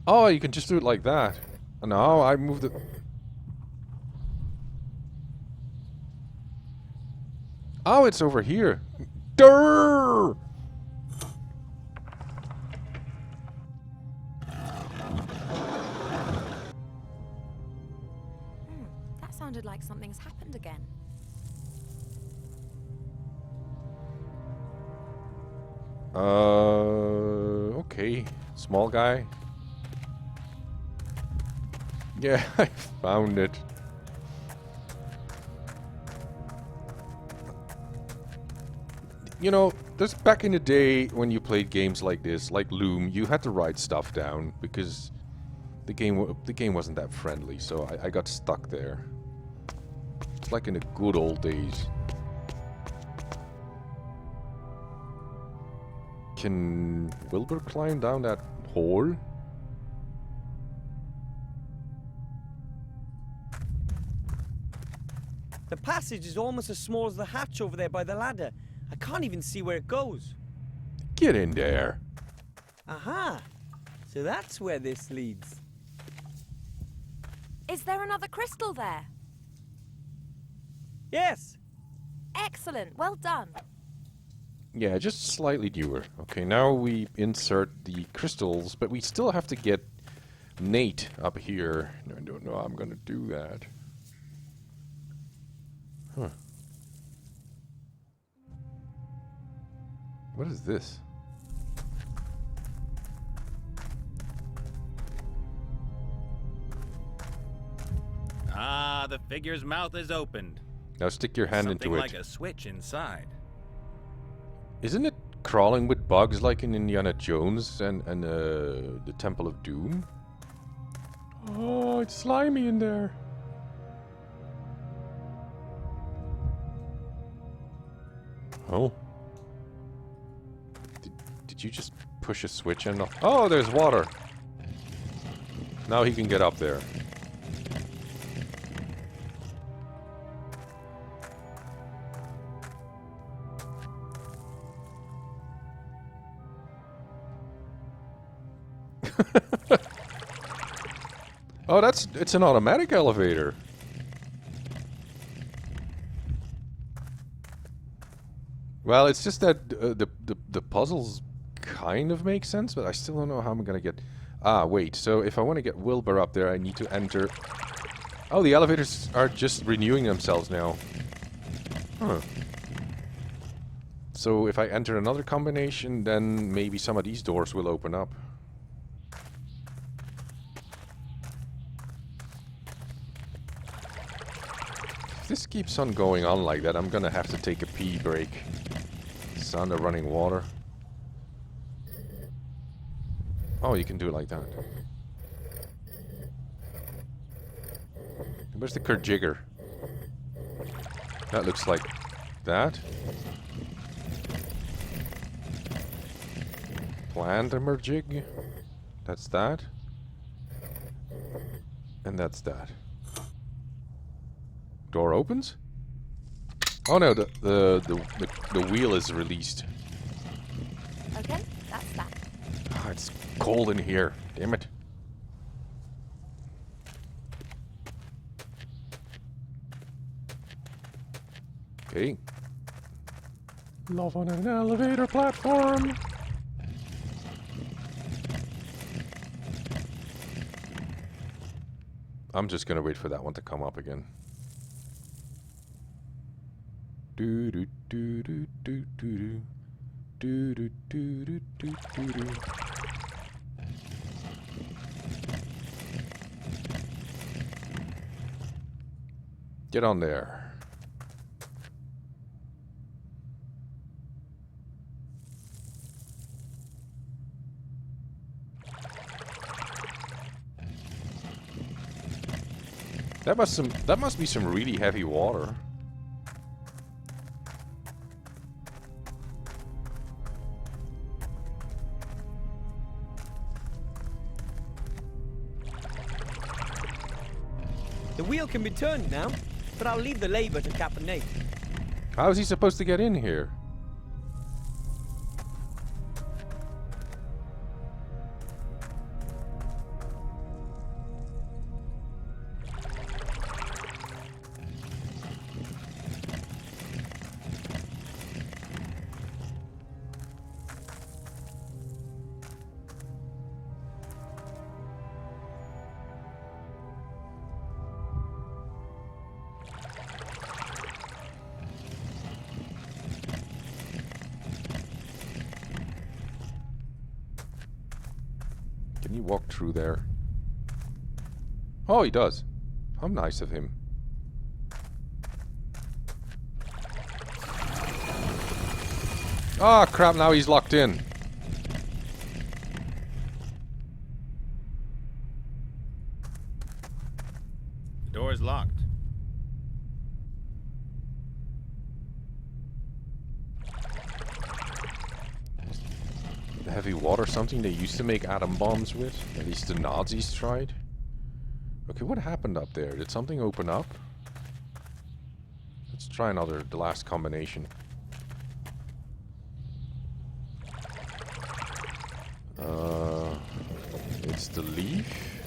Oh, you can just do it like that. No, I moved it. Oh, it's over here. Durr! That sounded like something's happened again. Okay. Small guy. Yeah, I found it. You know, this back in the day when you played games like this, like Loom, you had to write stuff down because the game wasn't that friendly, so I got stuck there. It's like in the good old days. Can Wilbur climb down that hole? The passage is almost as small as the hatch over there by the ladder. I can't even see where it goes. Get in there. Aha! So that's where this leads. Is there another crystal there? Yes! Excellent, well done. Yeah, just slightly newer. Okay, now we insert the crystals, but we still have to get Nate up here. I don't know how I'm gonna do that. Huh. What is this? Ah, the figure's mouth is opened. Now stick your hand Something into it. like a switch inside. Isn't it crawling with bugs like in Indiana Jones and the Temple of Doom? Oh, it's slimy in there. Oh. Did you just push a switch and... Oh, there's water. Now he can get up there. Oh, it's an automatic elevator. Well, it's just that the puzzles kind of make sense, but I still don't know how I'm gonna get... Ah, wait, so if I want to get Wilbur up there, I need to enter... Oh, the elevators are just renewing themselves now. Huh. So if I enter another combination, then maybe some of these doors will open up. If this keeps on going on like that, I'm gonna have to take a pee break. Sound of running water. Oh, you can do it like that. Where's the Kerjigger? That looks like that. Plant emerging. That's that. And that's that. Door opens? Oh no, the wheel is released. Okay, that's that. Ah, it's cold in here. Damn it. Okay. Love on an elevator platform. I'm just gonna wait for that one to come up again. Do do do do do do do do do do do do do. Get on there. That must be some really heavy water. The wheel can be turned now, but I'll leave the labor to Captain Nate. How is he supposed to get in here? Can you walk through there? Oh, he does. How nice of him. Ah, crap, now he's locked in. The door is locked. Heavy water, something they used to make atom bombs with. At least the Nazis tried. Okay, what happened up there? Did something open up? Let's try the last combination. It's the leaf.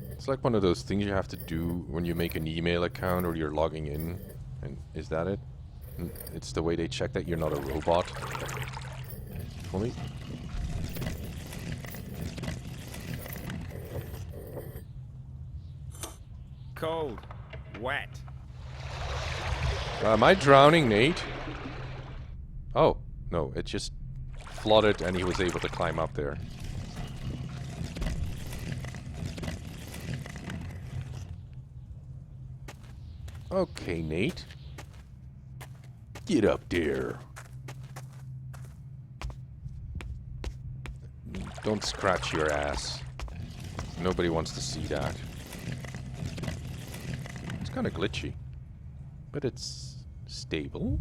It's like one of those things you have to do when you make an email account or you're logging in. And is that it? It's the way they check that you're not a robot. Fully. Cold. Wet. Am I drowning, Nate? Oh, no, it just flooded and he was able to climb up there. Okay, Nate. Get up there. Don't scratch your ass. Nobody wants to see that. It's kind of glitchy. But it's stable.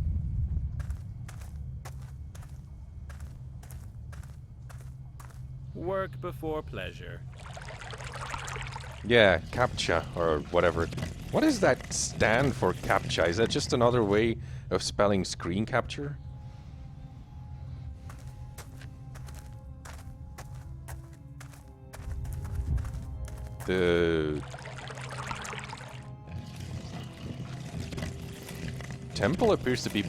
Work before pleasure. Yeah, CAPTCHA or whatever. What does that stand for, CAPTCHA? Is that just another way of spelling screen capture? The temple appears to be...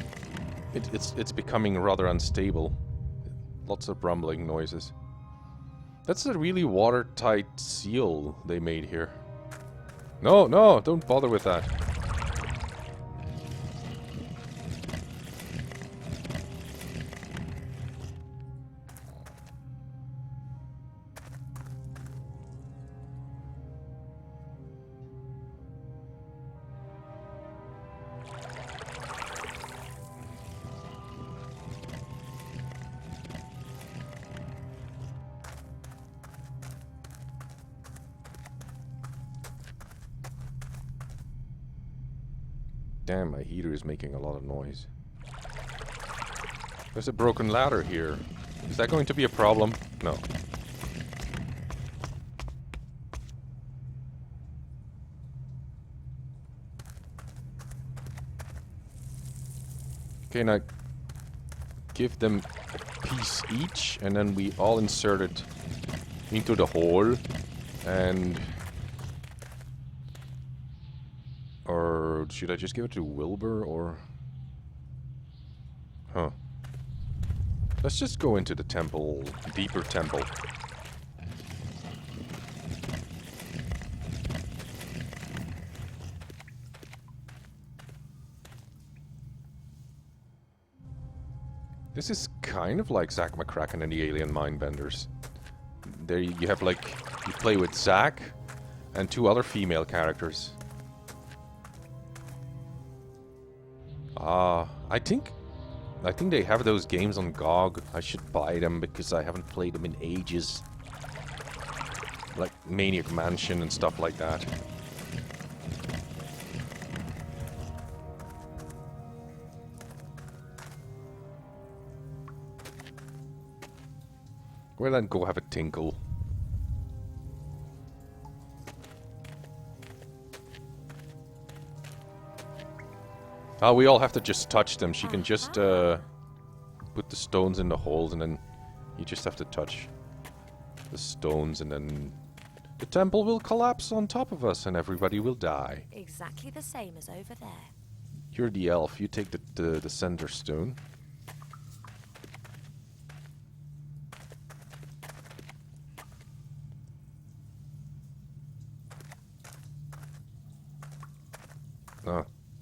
It's becoming rather unstable. Lots of rumbling noises. That's a really watertight seal they made here. No, no, don't bother with that. Damn, my heater is making a lot of noise. There's a broken ladder here. Is that going to be a problem? No. Okay, now give them a piece each, and then we all insert it into the hole, and... Or should I just give it to Wilbur, or... Huh. Let's just go into the temple, deeper temple. This is kind of like Zack McCracken and the Alien Mindbenders. There you have like, you play with Zack and 2 other female characters. I think they have those games on GOG. I should buy them because I haven't played them in ages. Like Maniac Mansion and stuff like that. Well, then go have a tinkle. We all have to just touch them. She can just put the stones in the holes, and then you just have to touch the stones, and then the temple will collapse on top of us, and everybody will die. Exactly the same as over there. You're the elf. You take the center stone.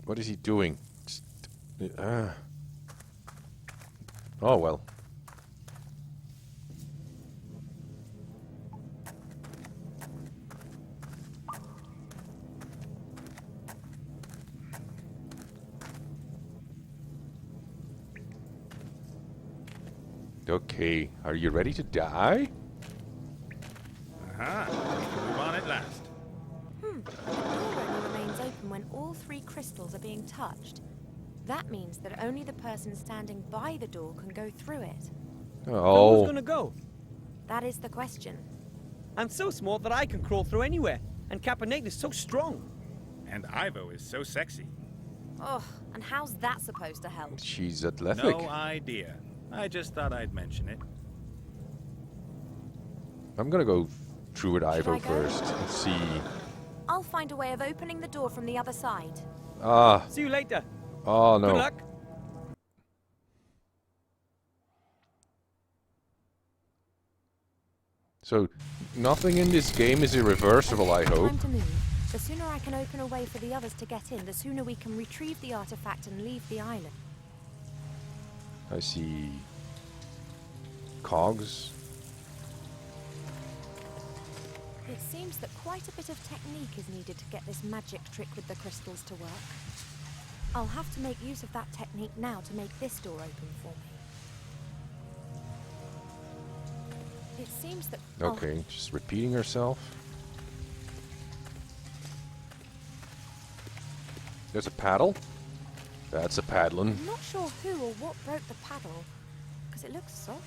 What is he doing? Oh well. Okay, are you ready to die? Aha, move on at last. The door only remains open when all 3 crystals are being touched. That means that only the person standing by the door can go through it. Oh. Who's gonna go? That is the question. I'm so small that I can crawl through anywhere, and Caponate is so strong. And Ivo is so sexy. Oh, and how's that supposed to help? She's athletic. No idea. I just thought I'd mention it. I'm gonna go through with I Ivo go? first and see. I'll find a way of opening the door from the other side. See you later. Oh no. Good luck. So, nothing in this game is irreversible, I hope. Time to move. The sooner I can open a way for the others to get in, the sooner we can retrieve the artifact and leave the island. I see cogs. It seems that quite a bit of technique is needed to get this magic trick with the crystals to work. I'll have to make use of that technique now to make this door open for me. It seems that... Okay, just repeating herself. There's a paddle. That's a paddling. I'm not sure who or what broke the paddle, because it looks solid.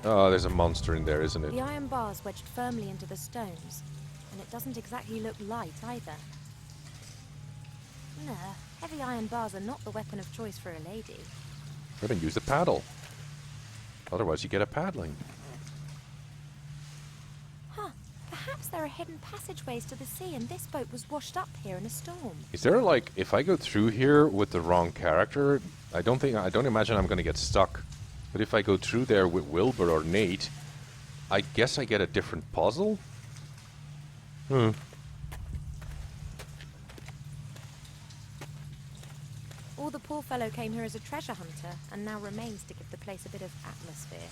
Oh, there's a monster in there, isn't it? The iron bar's wedged firmly into the stones, and it doesn't exactly look light either. No, heavy iron bars are not the weapon of choice for a lady. Well, then use the paddle. Otherwise, you get a paddling. Huh, there are hidden passageways to the sea, and this boat was washed up here in a storm. Is there like, if I go through here with the wrong character, I don't imagine I'm gonna get stuck. But if I go through there with Wilbur or Nate, I guess I get a different puzzle? Hmm. Or the poor fellow came here as a treasure hunter, and now remains to give the place a bit of atmosphere.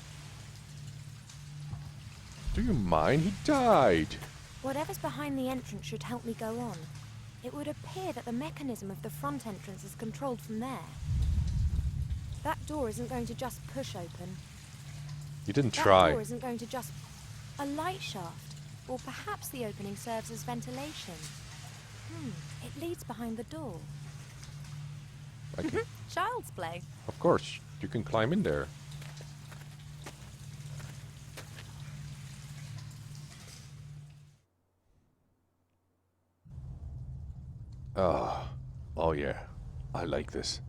Do you mind? He died. Whatever's behind the entrance should help me go on. It would appear that the mechanism of the front entrance is controlled from there. That door isn't going to just push open. You didn't That try. door isn't going to just... A light shaft. Or perhaps the opening serves as ventilation. It leads behind the door. I can, Child's play. of course, you can climb in there. Oh yeah, I like this.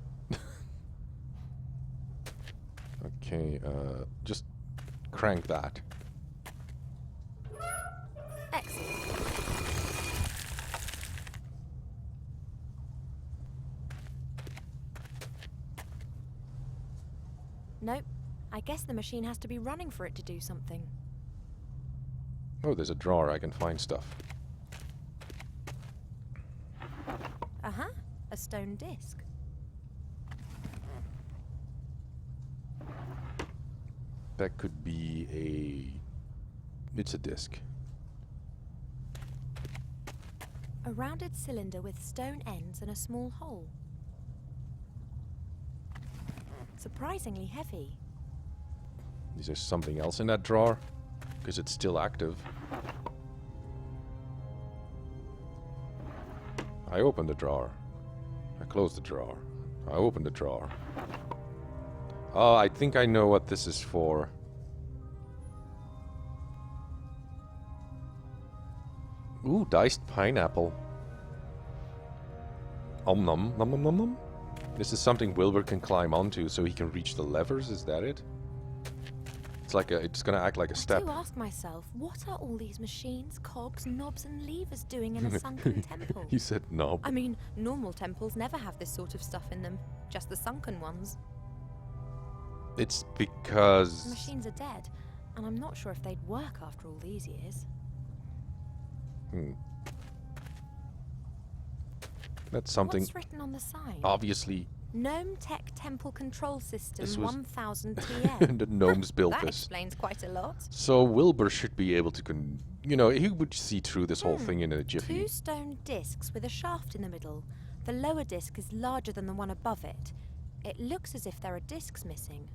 Okay, just crank that. Excellent. Nope. I guess the machine has to be running for it to do something. Oh, there's a drawer, I can find stuff. Uh-huh. A stone disc. That could be a... It's a disc. A rounded cylinder with stone ends and a small hole. Surprisingly heavy. Is there something else in that drawer? Because it's still active. I opened the drawer. I closed the drawer. I opened the drawer. Oh, I think I know what this is for. Ooh, diced pineapple. Om nom nom nom nom nom. This is something Wilbur can climb onto so he can reach the levers, is that it? It's like it's gonna act like a step. I do ask myself, what are all these machines, cogs, knobs and levers doing in a sunken temple? He said knob. I mean, normal temples never have this sort of stuff in them, just the sunken ones. It's The because... machines are dead, and I'm not sure if they'd work after all these years. That's something... What's written on the side? Obviously, Gnome Tech Temple Control System This was- 1000 TM. the gnomes built That this. explains quite a lot. So Wilbur should be able to you know, he would see through this whole thing in a jiffy. 2 stone discs with a shaft in the middle. The lower disc is larger than the one above it. It looks as if there are discs missing.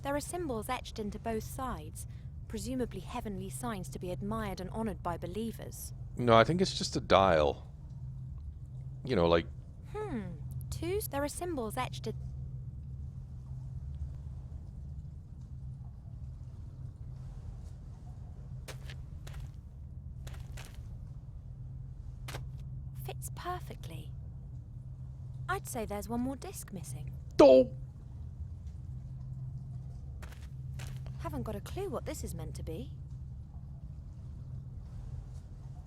There are symbols etched into both sides, presumably heavenly signs to be admired and honored by believers. No, I think it's just a dial. You know, like... There are symbols etched in... Fits perfectly. I'd say there's one more disc missing. Oh! Haven't got a clue what this is meant to be.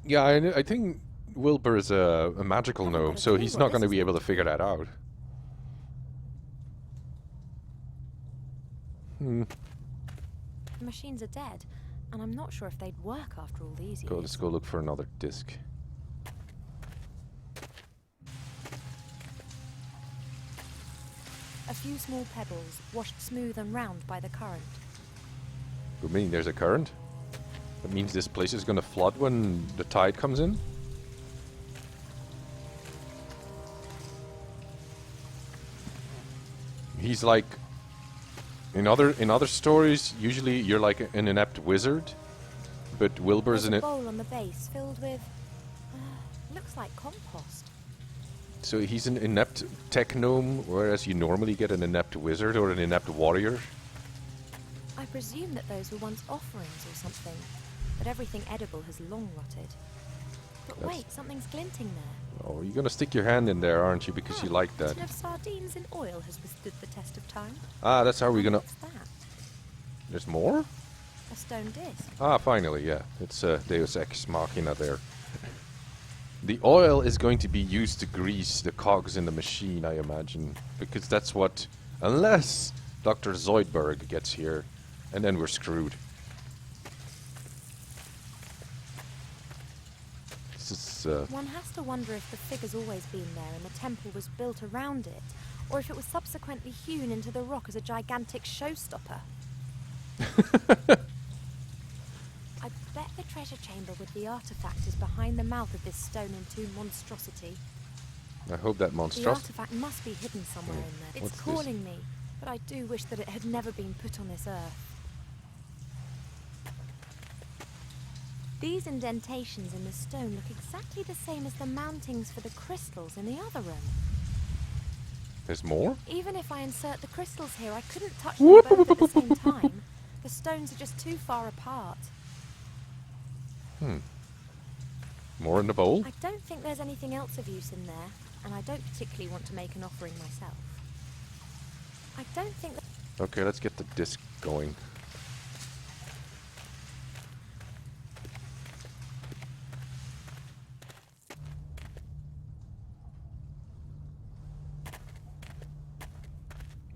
Yeah, I think Wilbur is a magical Haven't gnome, got a so clue he's what not this going to is be able to meant to figure that out. The machines are dead, and I'm not sure if they'd work after all these years. Let's go look for another disc. A few small pebbles, washed smooth and round by the current. You mean there's a current? That means this place is going to flood when the tide comes in? He's like... In other stories, usually you're like an inept wizard, but Wilbur's There's an... a bowl on the base filled with... looks like compost. So he's an inept tech gnome, whereas you normally get an inept wizard or an inept warrior. I presume that those were once offerings or something, but everything edible has long rotted. But That's- wait, something's glinting there. Oh, you're gonna stick your hand in there, aren't you? Because you like A that. tin of sardines in oil has withstood the test of time. Ah, that's how we're gonna... What's that? There's more? A stone disc. Ah, finally, yeah. It's Deus Ex Machina there. The oil is going to be used to grease the cogs in the machine, I imagine. Because that's what... Unless Dr. Zoidberg gets here, and then we're screwed. This is... One has to wonder if the figure's always been there and the temple was built around it, or if it was subsequently hewn into the rock as a gigantic showstopper. I bet the treasure chamber with the artifact is behind the mouth of this stone entombed monstrosity. I hope that The monstrosity... artifact must be hidden somewhere in there. It's What's calling me, but I do wish that it had never been put on this earth. These indentations in the stone look exactly the same as the mountings for the crystals in the other room. There's more? Even if I insert the crystals here, I couldn't touch them both at the same time. The stones are just too far apart. More in the bowl? I don't think there's anything else of use in there, and I don't particularly want to make an offering myself. I don't think that... Okay, let's get the disc going.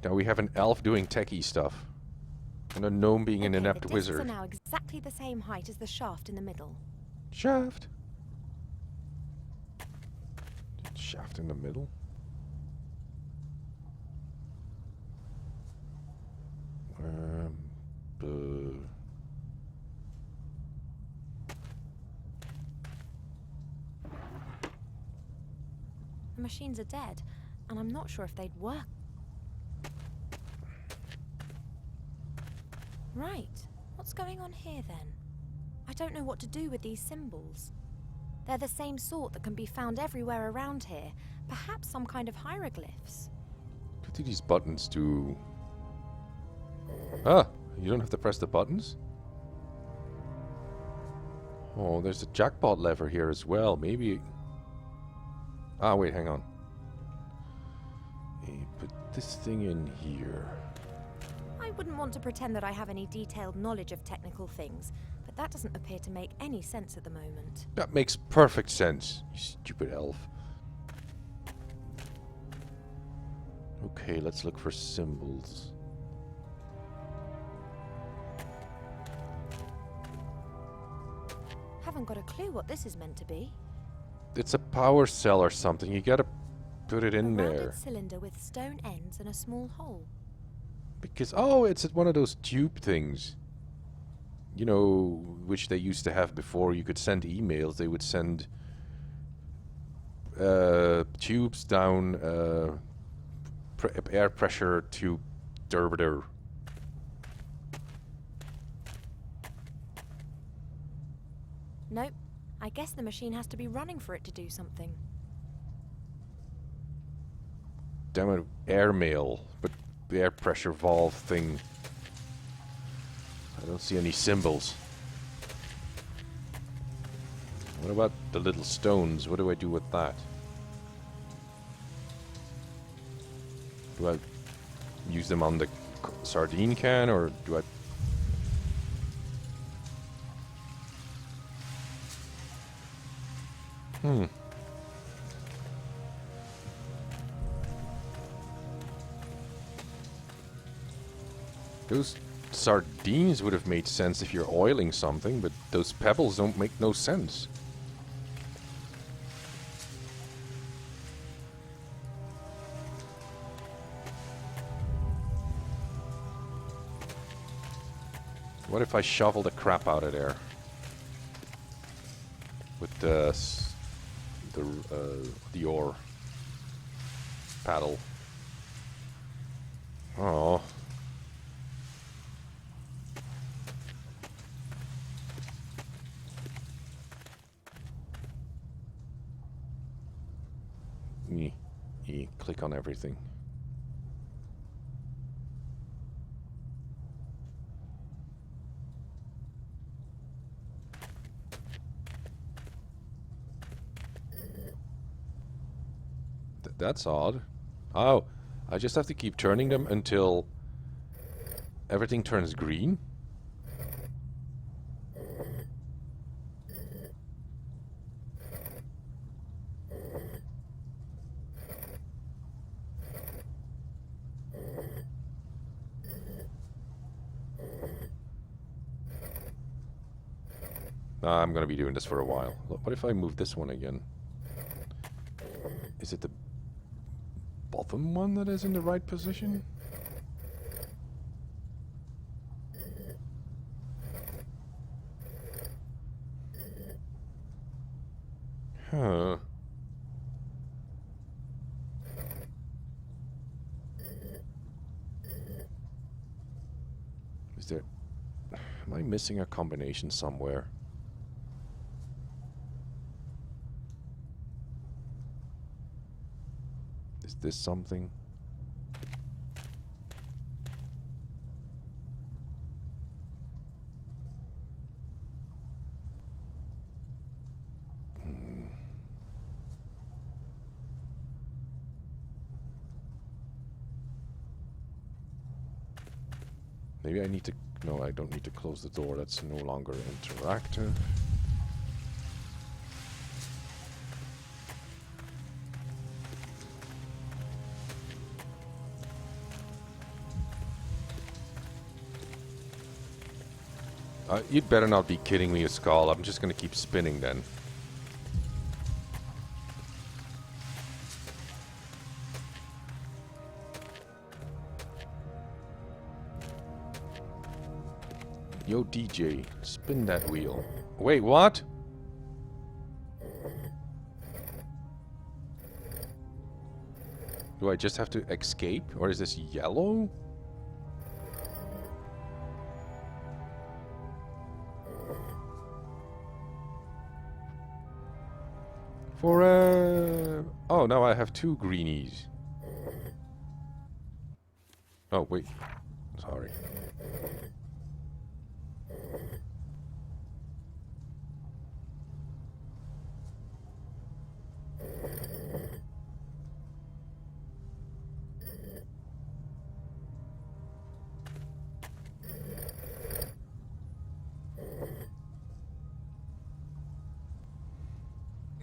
Now we have an elf doing techie stuff. And a gnome being an inept the discs wizard. are now exactly the same height as the shaft in the middle. Shaft? Shaft in the middle? The machines are dead, and I'm not sure if they'd work. Right. What's going on here, then? I don't know what to do with these symbols. They're the same sort that can be found everywhere around here. Perhaps some kind of hieroglyphs. What do these buttons do? Ah, you don't have to press the buttons? Oh, there's a jackpot lever here as well. Maybe... Ah, wait, hang on. Hey, put this thing in here. I wouldn't want to pretend that I have any detailed knowledge of technical things, but that doesn't appear to make any sense at the moment. That makes perfect sense, you stupid elf. Okay, let's look for symbols. Haven't got a clue what this is meant to be. It's a power cell or something. You gotta put it in A there. rounded cylinder with stone ends and a small hole. Because, oh, it's one of those tube things. You know, which they used to have before you could send emails. They would send tubes down air pressure tube derbitor. Nope. I guess the machine has to be running for it to do something. Damn it, airmail. But the air pressure valve thing. I don't see any symbols. What about the little stones? What do I do with that? Do I use them on the sardine can, or do I... Those sardines would have made sense if you're oiling something, but those pebbles don't make no sense. What if I shovel the crap out of there? With the ore paddle. Oh. Click on everything. That's odd. Oh, I just have to keep turning them until everything turns green? I'm gonna be doing this for a while. Look, what if I move this one again? Is it the bottom one that is in the right position? Huh. Is there... Am I missing a combination somewhere? Is this something? Maybe I need to... No, I don't need to close the door. That's no longer interactive. You'd better not be kidding me, Skull. I'm just gonna keep spinning then. Yo, DJ, spin that wheel. Wait, what? Do I just have to escape? Or is this yellow? Oh, now I have two greenies. Oh, wait. Sorry.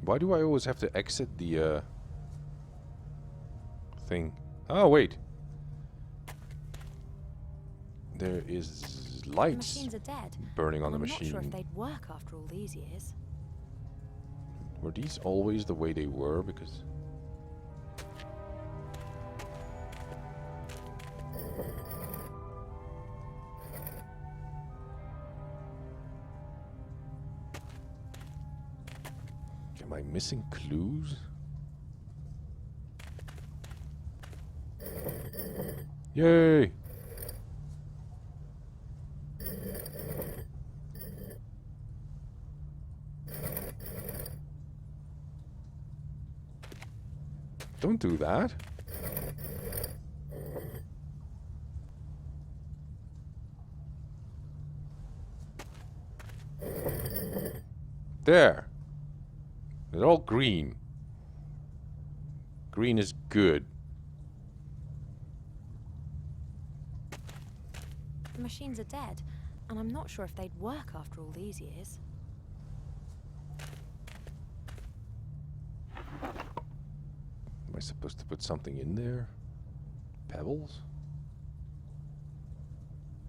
Why do I always have to exit the thing? Oh, wait. There is lights The machines are dead. burning on the I'm machine. not sure if they'd work after all these years. Were these always the way they were? Because... Am I missing clues? Yay! Don't do that. There. They're all green. Green is good. The machines are dead, and I'm not sure if they'd work after all these years. Am I supposed to put something in there? Pebbles?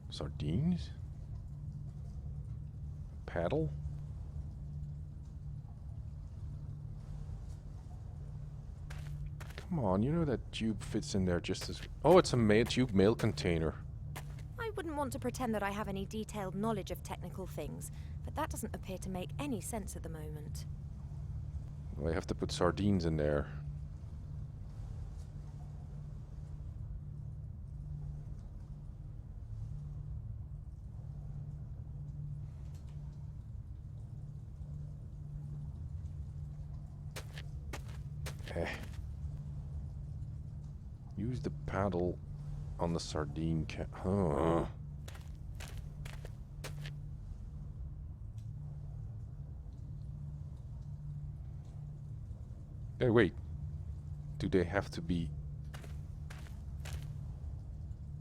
Sardines? Paddle? Come on, you know that tube fits in there just as... Oh, it's a tube mail container. I wouldn't want to pretend that I have any detailed knowledge of technical things, but that doesn't appear to make any sense at the moment. Well, I have to put sardines in there. Use the paddle on the sardine can. Huh. Hey, wait. Do they have to be...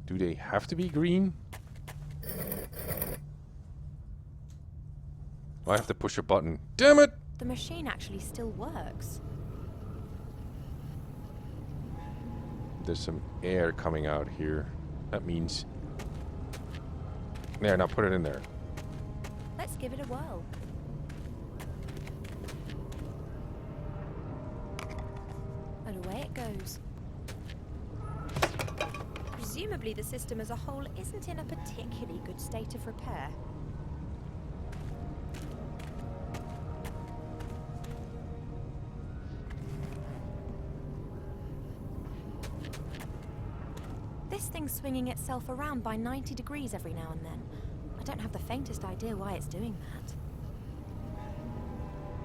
Do they have to be green? I have to push a button. Damn it! The machine actually still works. There's some air coming out here. That means... There, now put it in there. Let's give it a whirl. away it goes. Presumably the system as a whole isn't in a particularly good state of repair. This thing's swinging itself around by 90 degrees every now and then. I don't have the faintest idea why it's doing that.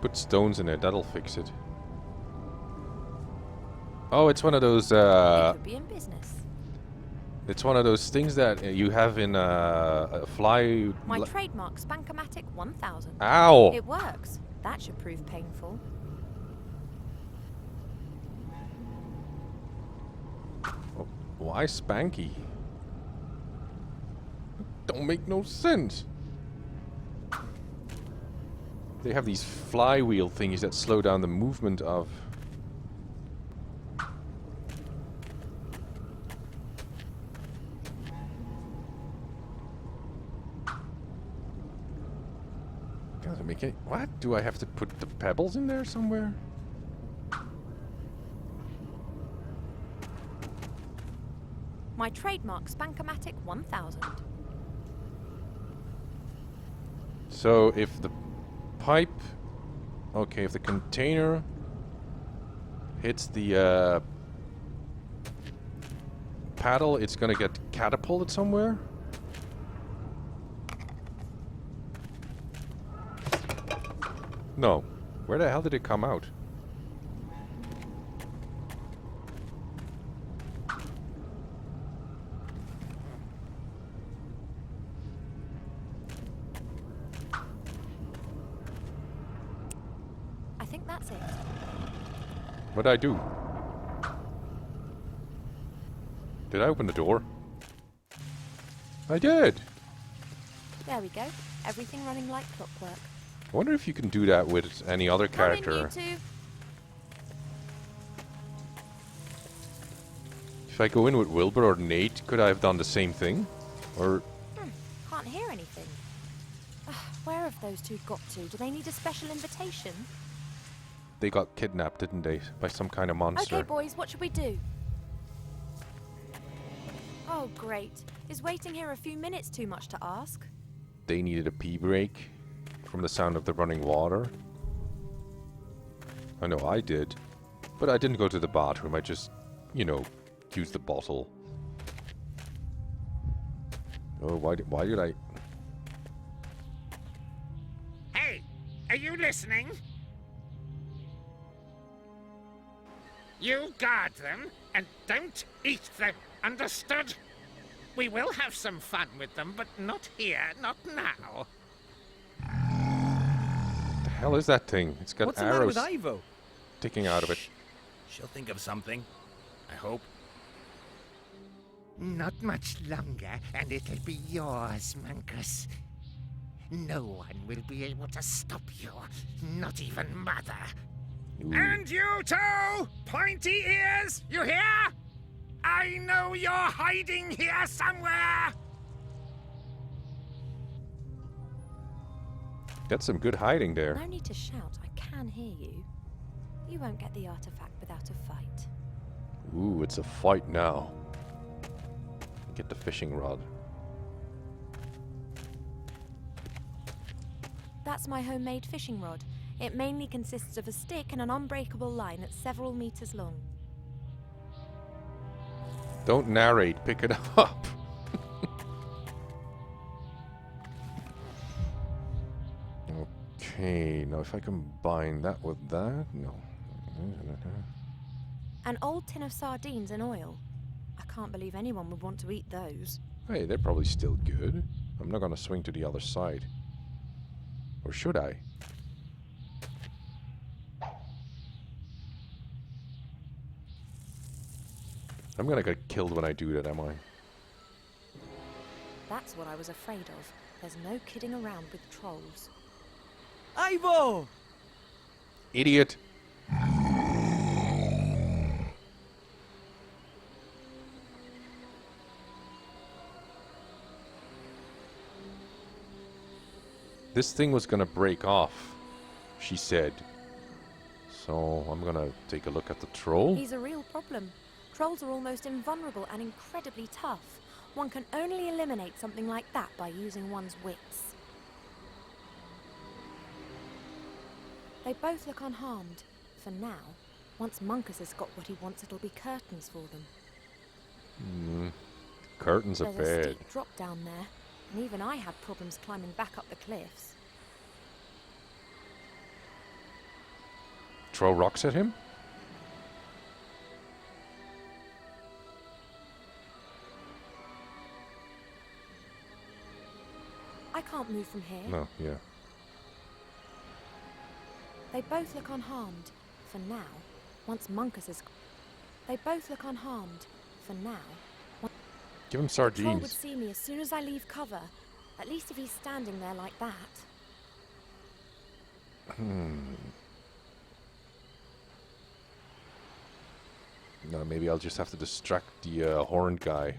Put stones in it, that'll fix it. Oh, it's one of those, It could be in business. it's one of those things that you have in a fly... My trademark Spankomatic 1000. Ow! It works. That should prove painful. Why Spanky? Don't make no sense. They have these flywheel thingies that slow down the movement of... Doesn't make any... What? Do I have to put the pebbles in there somewhere? My trademark Spankomatic 1000. So if the pipe... Okay, if the container hits the paddle, it's gonna get catapulted somewhere? No. Where the hell did it come out? I think that's it. What'd I do? Did I open the door? I did! There we go. Everything running like clockwork. I wonder if you can do that with any other Come in, character. you two. If I go in with Wilbur or Nate, could I have done the same thing? Or... Can't hear anything. Where have those two got to? Do they need a special invitation? They got kidnapped, didn't they? By some kind of monster. Okay, boys, what should we do? Oh, great. Is waiting here a few minutes too much to ask? They needed a pee break from the sound of the running water. I know I did. But I didn't go to the bathroom. I just, you know, used the bottle. Oh, why did I... Hey, are you listening? You guard them and don't eat them, understood? We will have some fun with them, but not here, not now. What the hell is that thing? It's got What's the matter arrows with Ivo? sticking out of it. She'll think of something. I hope. Not much longer, and it'll be yours, Munkus. No one will be able to stop you, not even Mother. Ooh. And you too, pointy ears, you hear? I know you're hiding here somewhere. That's some good hiding there. No need to shout. I can hear you. You won't get the artifact without a fight. Ooh, it's a fight now. Get the fishing rod. That's my homemade fishing rod. It mainly consists of a stick and an unbreakable line that's several meters long. Don't narrate, pick it up. Okay, now if I combine that with that, no. An old tin of sardines and oil. I can't believe anyone would want to eat those. Hey, they're probably still good. I'm not gonna swing to the other side. Or should I? I'm gonna get killed when I do that, am I? That's what I was afraid of. There's no kidding around with trolls. Ivo! Idiot! This thing was gonna break off, she said. So I'm gonna take a look at the troll. He's a real problem. Trolls are almost invulnerable and incredibly tough. One can only eliminate something like that by using one's wits. They both look unharmed, for now. Once Munkus has got what he wants, it'll be curtains for them. Curtains are There's a bad. steep drop down there, and even I had problems climbing back up the cliffs. Throw rocks at him? I can't move from here. No, yeah. They both look unharmed, for now. Once Munkus is... They both look unharmed, for now. Give him The troll would sardines. see me as soon as I leave cover. At least if he's standing there like that. No, maybe I'll just have to distract the horned guy.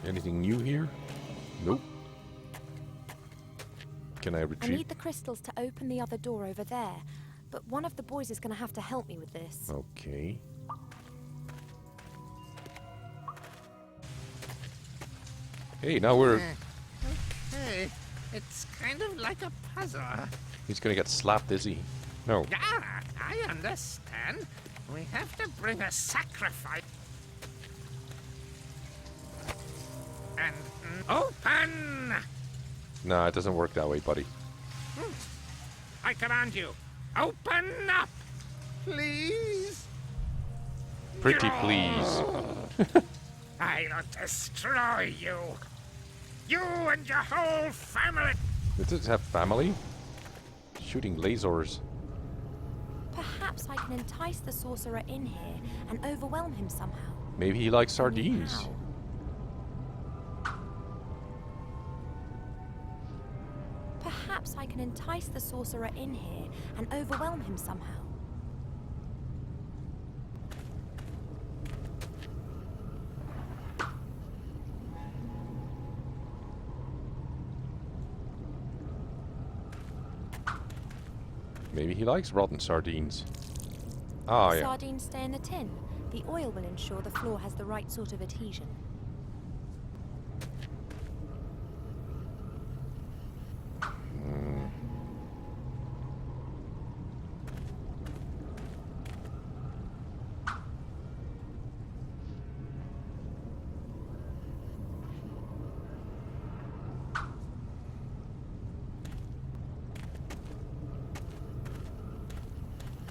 Anything new here? Nope. Can I I retrieve? need the crystals to open the other door over there, but one of the boys is going to have to help me with this. Okay. Hey, now we're... Okay, it's kind of like a puzzle. He's gonna get slapped, is he? No. Yeah, I understand. We have to bring a sacrifice. And open! Nah, it doesn't work that way, buddy. I command you, open up! Please? Pretty please. I'll destroy you! You and your whole family! Does it have family? Shooting lasers. Perhaps I can entice the sorcerer in here and overwhelm him somehow. Maybe he likes Only sardines. how? Perhaps I can entice the sorcerer in here and overwhelm him somehow. Maybe he likes rotten sardines. Ah, yeah. Sardines stay in the tin. The oil will ensure the floor has the right sort of adhesion.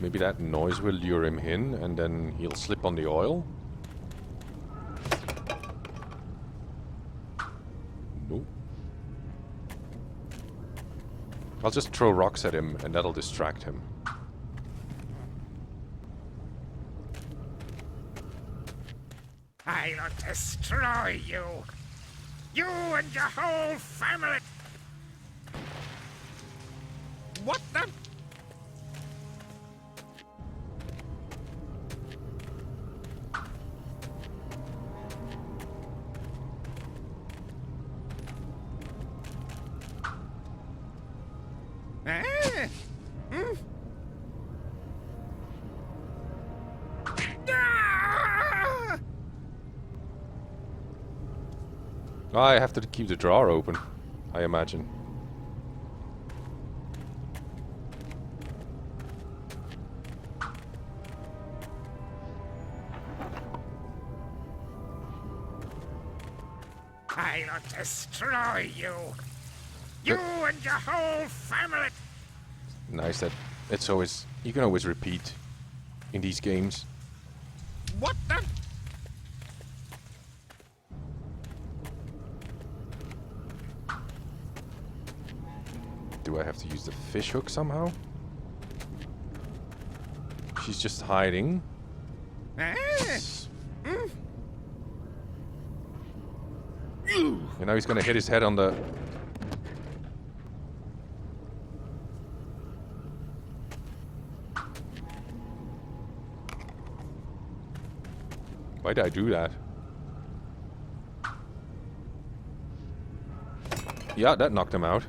Maybe that noise will lure him in, and then he'll slip on the oil. Nope. I'll just throw rocks at him, and that'll distract him. I'll destroy you! You and your whole family! What the? Eh? Ah! I have to keep the drawer open, I imagine. I'll destroy you! You and your whole family! Nice that it's always... You can always repeat in these games. What the? Do I have to use the fish hook somehow? She's just hiding. Eh? And now he's gonna hit his head on the... Why did I do that? Yeah, that knocked him out.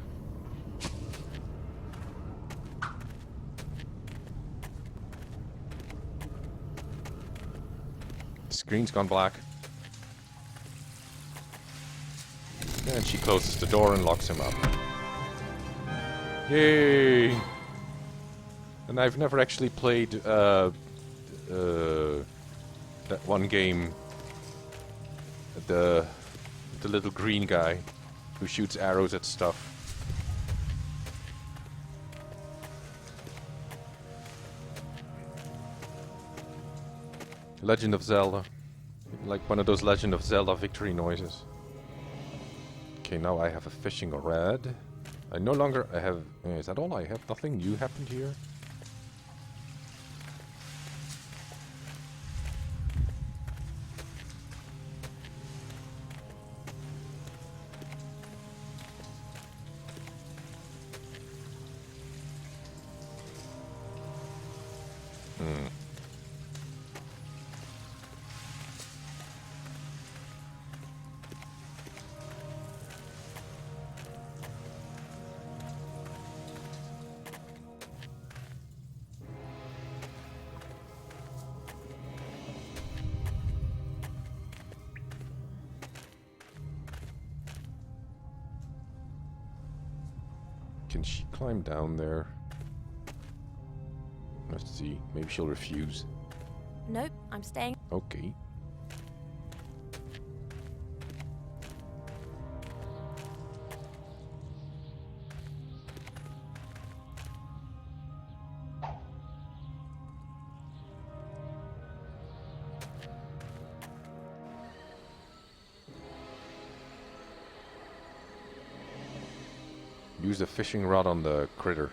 Screen's gone black. And she closes the door and locks him up. Yay! And I've never actually played that one game. The little green guy who shoots arrows at stuff. Legend of Zelda. Like one of those Legend of Zelda victory noises. Okay, now I have a fishing rod. I no longer I have... is that all I have? Nothing new happened here? Can she climb down there? Let's see. Maybe she'll refuse. Nope, I'm staying. Okay. Use the fishing rod on the critter.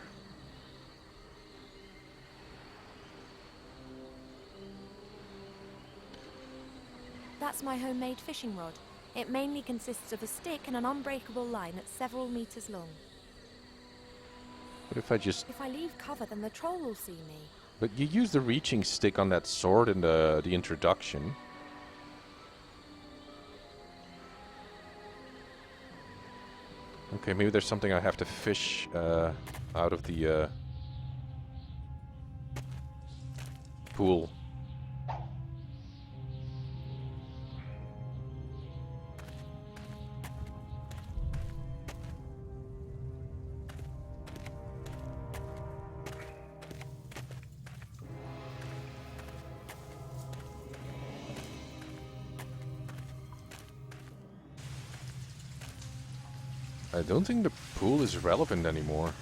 That's my homemade fishing rod. It mainly consists of a stick and an unbreakable line that's several meters long. But if I just... If I leave cover, then the troll will see me. But you use the reaching stick on that sword in the introduction. Okay, maybe there's something I have to fish out of the pool. I don't think the pool is relevant anymore.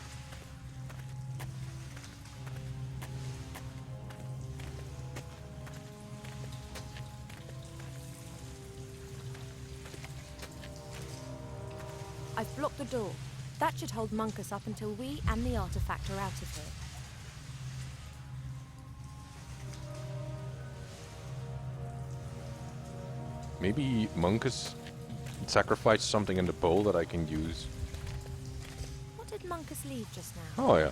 I've blocked the door. That should hold Munkus up until we and the artifact are out of here. Maybe Munkus sacrificed something in the bowl that I can use. What did Munkus leave just now? Oh yeah.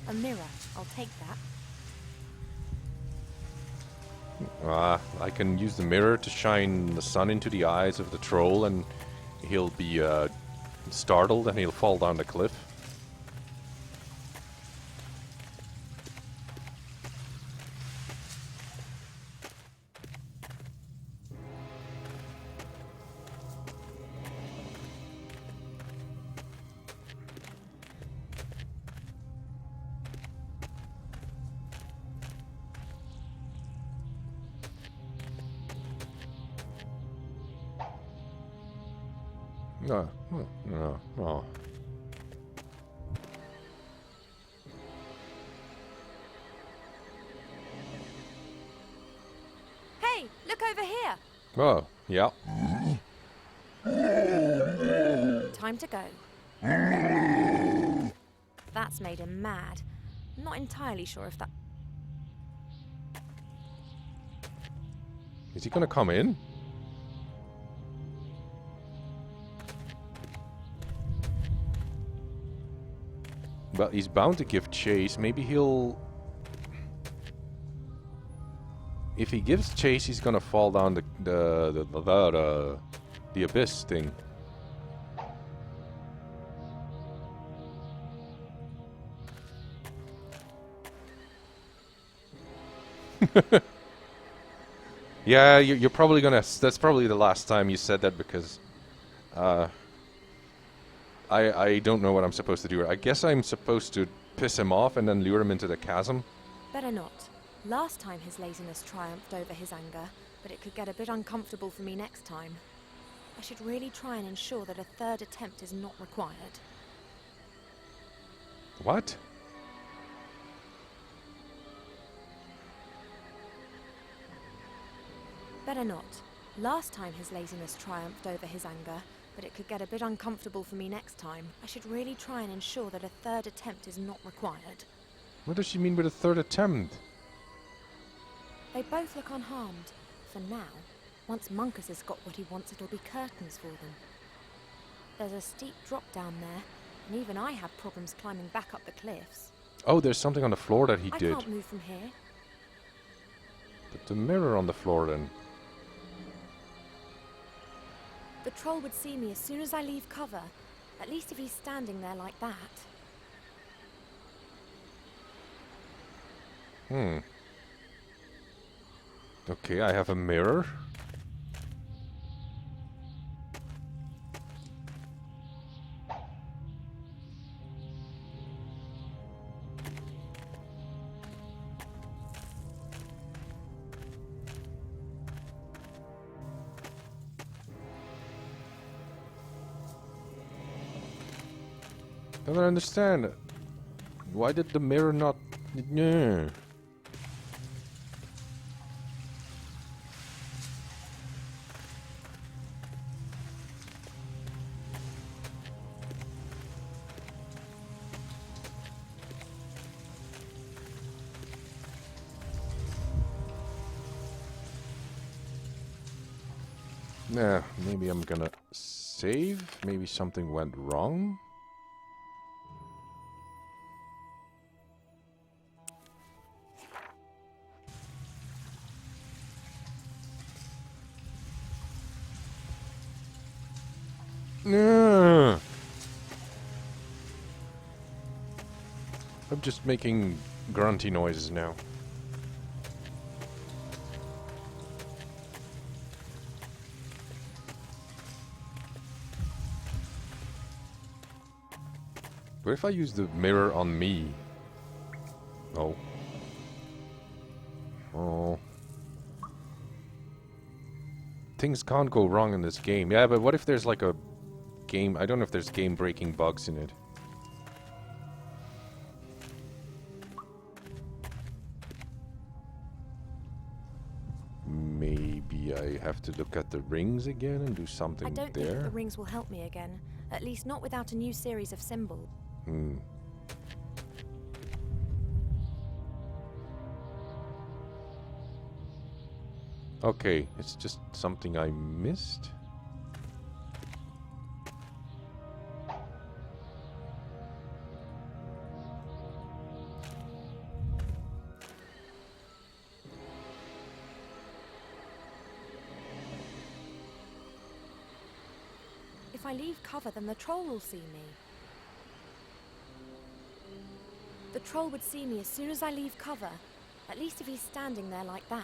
A mirror. I'll take that. I can use the mirror to shine the sun into the eyes of the troll and he'll be startled and he'll fall down the cliff. No, no, no. Hey, look over here! Oh, yeah. Time to go. That's made him mad. Not entirely sure if that... Is he gonna come in? Well, he's bound to give chase. Maybe he'll... if he gives chase, he's gonna fall down the abyss thing. Yeah, you're probably gonna. That's probably the last time you said that because, I don't know what I'm supposed to do. I guess I'm supposed to piss him off and then lure him into the chasm. Better not. Last time his laziness triumphed over his anger, but it could get a bit uncomfortable for me next time. I should really try and ensure that a third attempt is not required. What? Better not. Last time his laziness triumphed over his anger, but it could get a bit uncomfortable for me next time. I should really try and ensure that a third attempt is not required. What does she mean with a third attempt? They both look unharmed. For now. Once Munkus has got what he wants, it'll be curtains for them. There's a steep drop down there, and even I have problems climbing back up the cliffs. Oh, there's something on the floor that he I did. can't move from here. Put the mirror on the floor then. The troll would see me as soon as I leave cover. At least if he's standing there like that. Okay, I have a mirror. I don't understand. Why did the mirror not... No. Nah, maybe I'm gonna save. Maybe something went wrong. No. I'm just making grunty noises now. What if I use the mirror on me? Oh. Oh. Things can't go wrong in this game. Yeah, but what if there's like a game... I don't know if there's game-breaking bugs in it. Maybe I have to look at the rings again and do something I don't there. think the rings will help me again. At least not without a new series of symbols. Okay, it's just something I missed. If I leave cover, then the troll will see me. The troll would see me as soon as I leave cover. At least if he's standing there like that.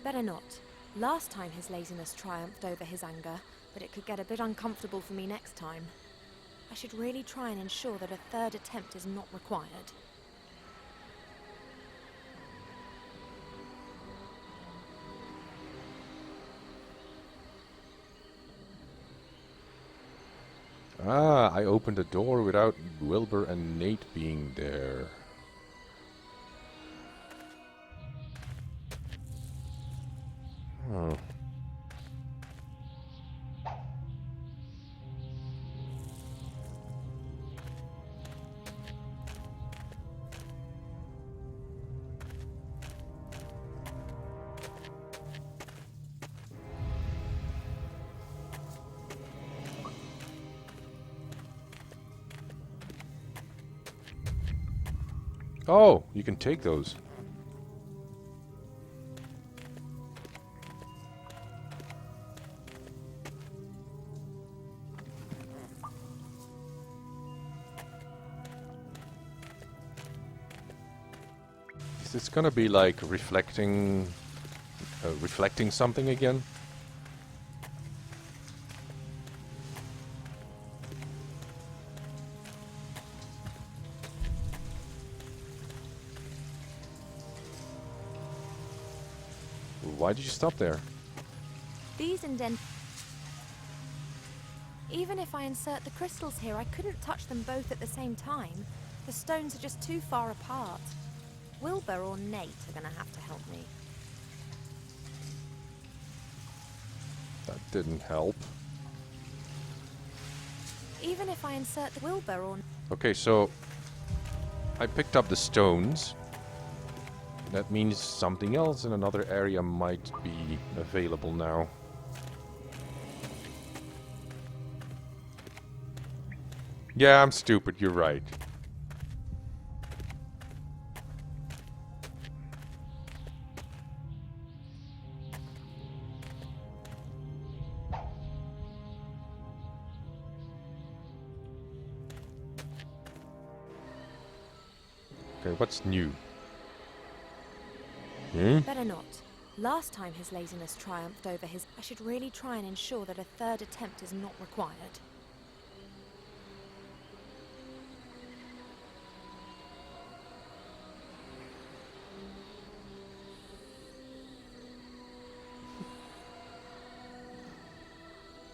Better not. Last time his laziness triumphed over his anger, but it could get a bit uncomfortable for me next time. I should really try and ensure that a third attempt is not required. Ah, I opened the door without Wilbur and Nate being there. Oh. Oh, you can take those. Is this gonna be like reflecting something again? Why did you stop there? These indent... Even if I insert the crystals here, I couldn't touch them both at the same time. The stones are just too far apart. Wilbur or Nate are gonna have to help me. That didn't help. Even if I insert the Wilbur or... Okay, so I picked up the stones. That means something else in another area might be available now. Yeah, I'm stupid, you're right. Okay, what's new? Better not. Last time his laziness triumphed over his... I should really try and ensure that a third attempt is not required.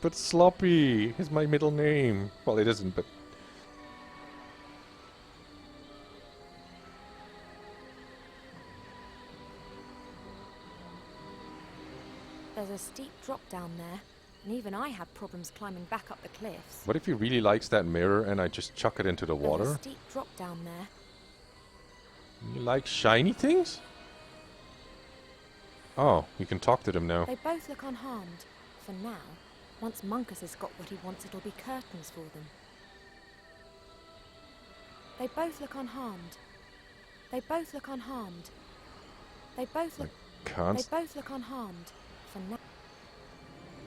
But Sloppy is my middle name. Well, it isn't, but... There's a steep drop down there, and even I had problems climbing back up the cliffs. What if he really likes that mirror and I just chuck it into the There's a water? steep drop down there. You like shiny things? Oh, you can talk to them now. They both look unharmed. For now. Once Munkus has got what he wants, it'll be curtains for them. They both look unharmed. They both look unharmed. They both look... Can't... They both look unharmed. For now.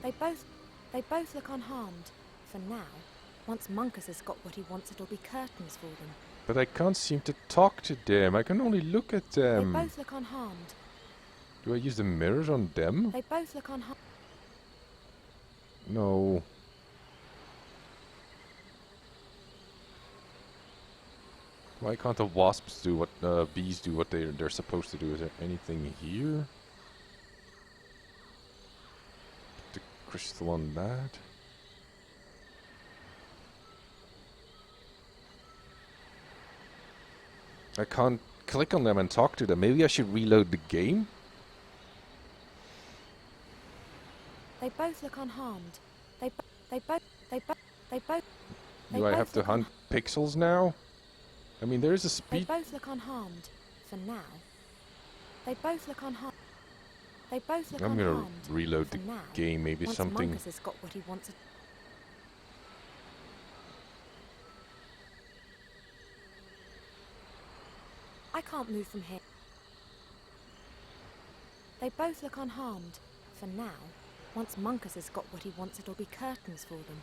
They both look unharmed. For now. Once Munkus has got what he wants, it'll be curtains for them. But I can't seem to talk to them. I can only look at them. They both look unharmed. Do I use the mirrors on them? They both look unharmed. No. Why can't the wasps do what bees do what they're supposed to do? Is there anything here? Put the crystal on that. I can't click on them and talk to them. Maybe I should reload the game? They both look unharmed. They both Do I have to look hunt pixels now? I mean, there is a They speed... both look unharmed. For now. They both look unharmed. They both look I'm unharmed. gonna reload for the now. game. Maybe Once something... Munkus has got what he wants. I can't move from here. They both look unharmed. For now. Once Munkus has got what he wants, it'll be curtains for them.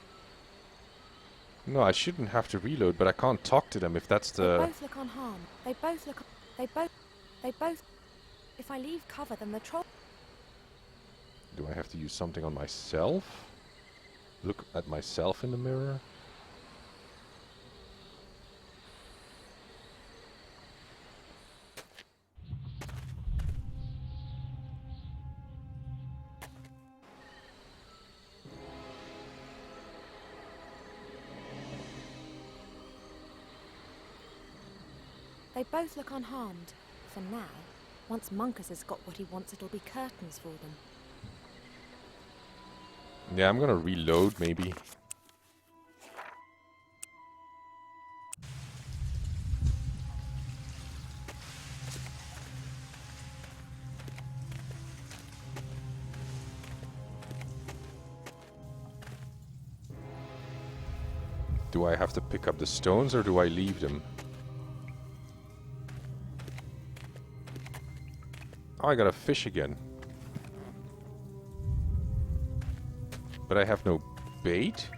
No, I shouldn't have to reload, but I can't talk to them if that's They the... both look unharmed. They both... If I leave cover, then the troll... Do I have to use something on myself? Look at myself in the mirror? They both look unharmed. For now. Once Munkus has got what he wants, it'll be curtains for them. Yeah, I'm gonna reload, maybe. Do I have to pick up the stones, or do I leave them? Oh, I got a fish again. But I have no bait?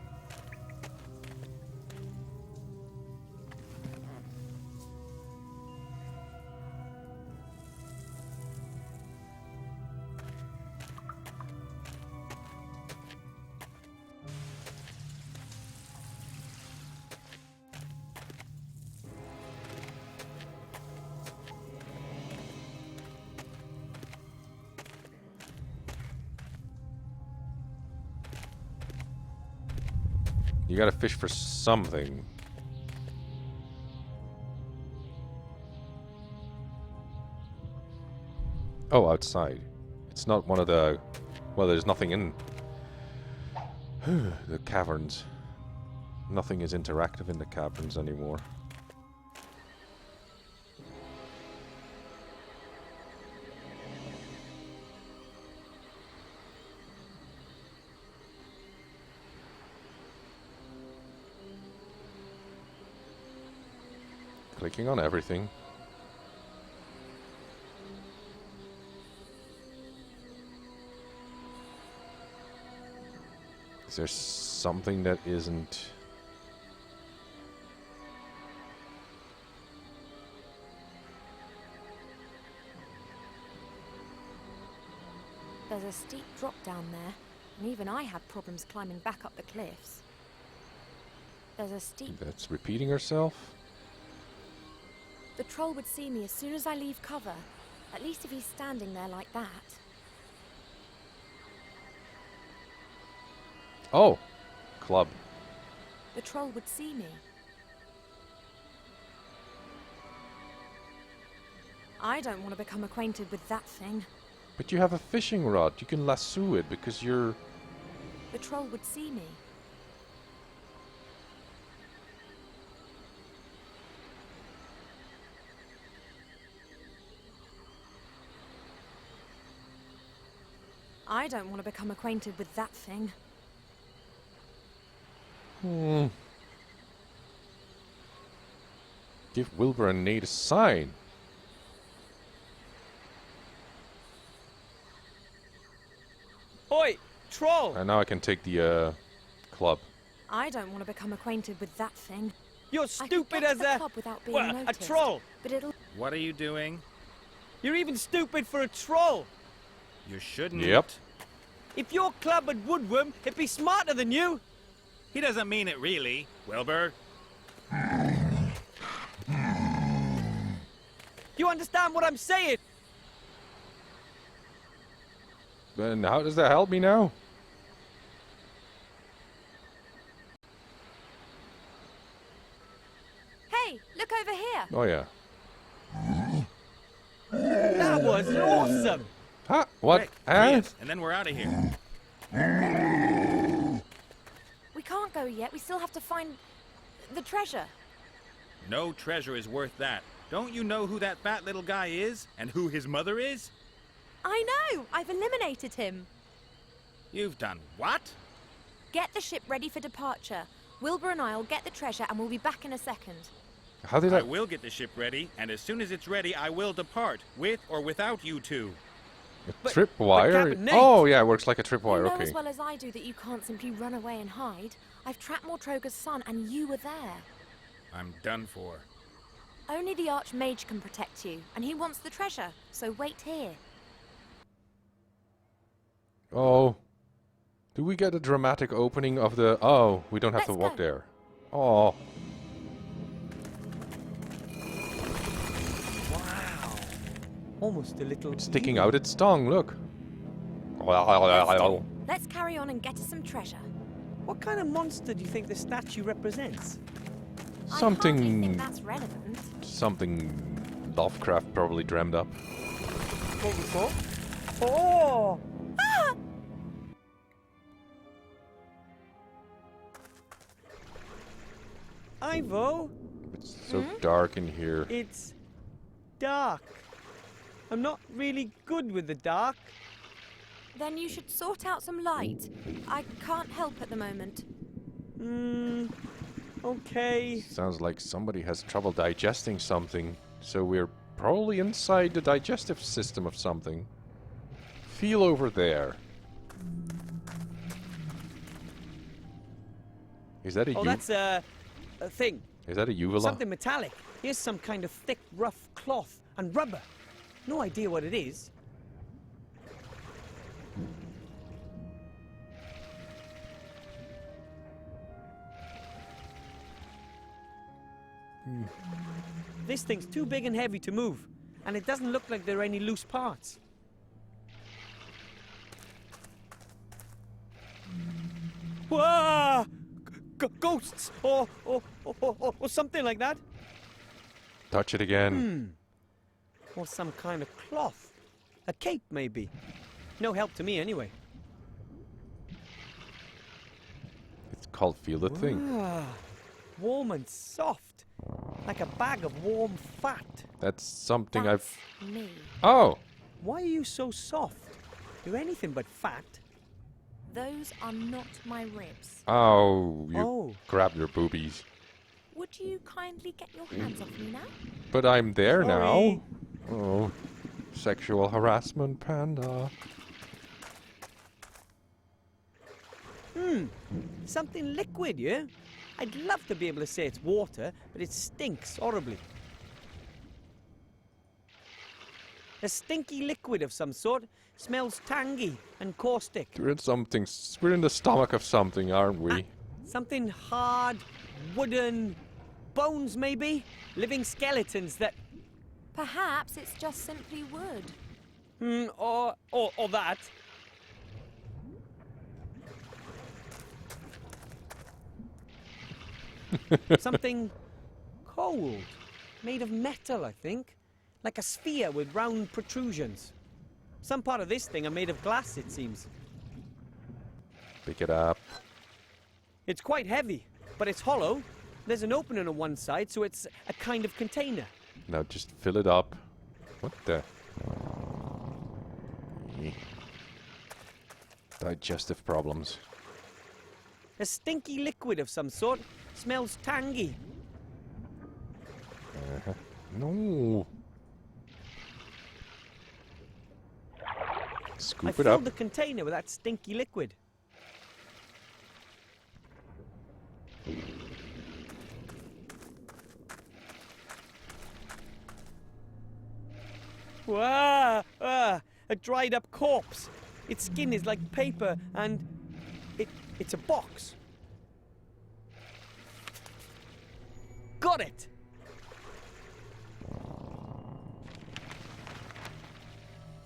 You gotta fish for something. Oh, outside. It's not one of the... Well, there's nothing in the caverns. Nothing is interactive in the caverns anymore. Clicking on everything. Is there something that isn't... There's a steep drop down there, and even I had problems climbing back up the cliffs. There's a steep... That's repeating herself? The troll would see me as soon as I leave cover, at least if he's standing there like that. Oh! Club. The troll would see me. I don't want to become acquainted with that thing. But you have a fishing rod. You can lasso it because you're... The troll would see me. I don't want to become acquainted with that thing. Give Wilbur and Nate a sign. Oi, troll! And now I can take the club. I don't want to become acquainted with that thing. You're I could stupid get as to the a... club without being well, a noticed, troll! But it'll... What are you doing? You're even stupid for a troll! You shouldn't. Yep. If your club had woodworm, it'd be smarter than you! He doesn't mean it really, Wilbur. You understand what I'm saying? And how does that help me now? Hey, look over here! Oh yeah. That was awesome! Huh? What? Quick, Huh? yes, and then we're out of here. We can't go yet. We still have to find the treasure. No treasure is worth that. Don't you know who that fat little guy is? And who his mother is? I know! I've eliminated him. You've done what? Get the ship ready for departure. Wilbur and I'll get the treasure and we'll be back in a second. How did I I... will get the ship ready, and as soon as it's ready, I will depart, with or without you two. A tripwire? Captain Nate- Oh yeah, it works like a tripwire, You know okay. as well as I do that you can't simply run away and hide. I've tracked Mortroga's son and you were there. I'm done for. Only the Archmage can protect you, and he wants the treasure, so wait here. Oh. Do we get a dramatic opening of the... Oh, we don't have Let's to walk go. there. Oh. Wow. Almost a little... It's sticking out its tongue, look. Let's carry on and get us some treasure. What kind of monster do you think the statue represents? I hardly think Something... that's relevant. Something Lovecraft probably dreamed up. Oh! Ivo, It's so dark in here. it's dark. I'm not really good with the dark. Then you should sort out some light. I can't help at the moment. Okay. Sounds like somebody has trouble digesting something, so we're probably inside the digestive system of something. Feel over there. Is that a Oh, that's a thing. Is that a uvula? Something metallic. Here's some kind of thick, rough cloth and rubber. No idea what it is. This thing's too big and heavy to move, and it doesn't look like there are any loose parts. Whoa! Ghosts or something like that. Touch it again. Or some kind of cloth. A cape, maybe. No help to me, anyway. It's called Feel the Thing. Warm and soft. Like a bag of warm fat. That's something That's me. Oh! Why are you so soft? You're anything but fat. Those are not my ribs. Oh, you Oh. grabbed your boobies. Would you kindly get your hands off me now? But I'm there Sorry. now. Oh. Sexual harassment, Panda. Something liquid, yeah? I'd love to be able to say it's water, but it stinks horribly. A stinky liquid of some sort. Smells tangy and caustic. We're in something. We're in the stomach of something, aren't we? Something hard, wooden, bones maybe? Living skeletons that... Perhaps it's just simply wood. Or that. Something cold. Made of metal, I think. Like a sphere with round protrusions. Some part of this thing are made of glass, it seems. Pick it up. It's quite heavy, but it's hollow. There's an opening on one side, so it's a kind of container. Now just fill it up. What the? Digestive problems. A stinky liquid of some sort. Smells tangy. No. I Scoop it filled up. the container with that stinky liquid. Wow! A dried up corpse. Its skin is like paper and it's a box. Got it!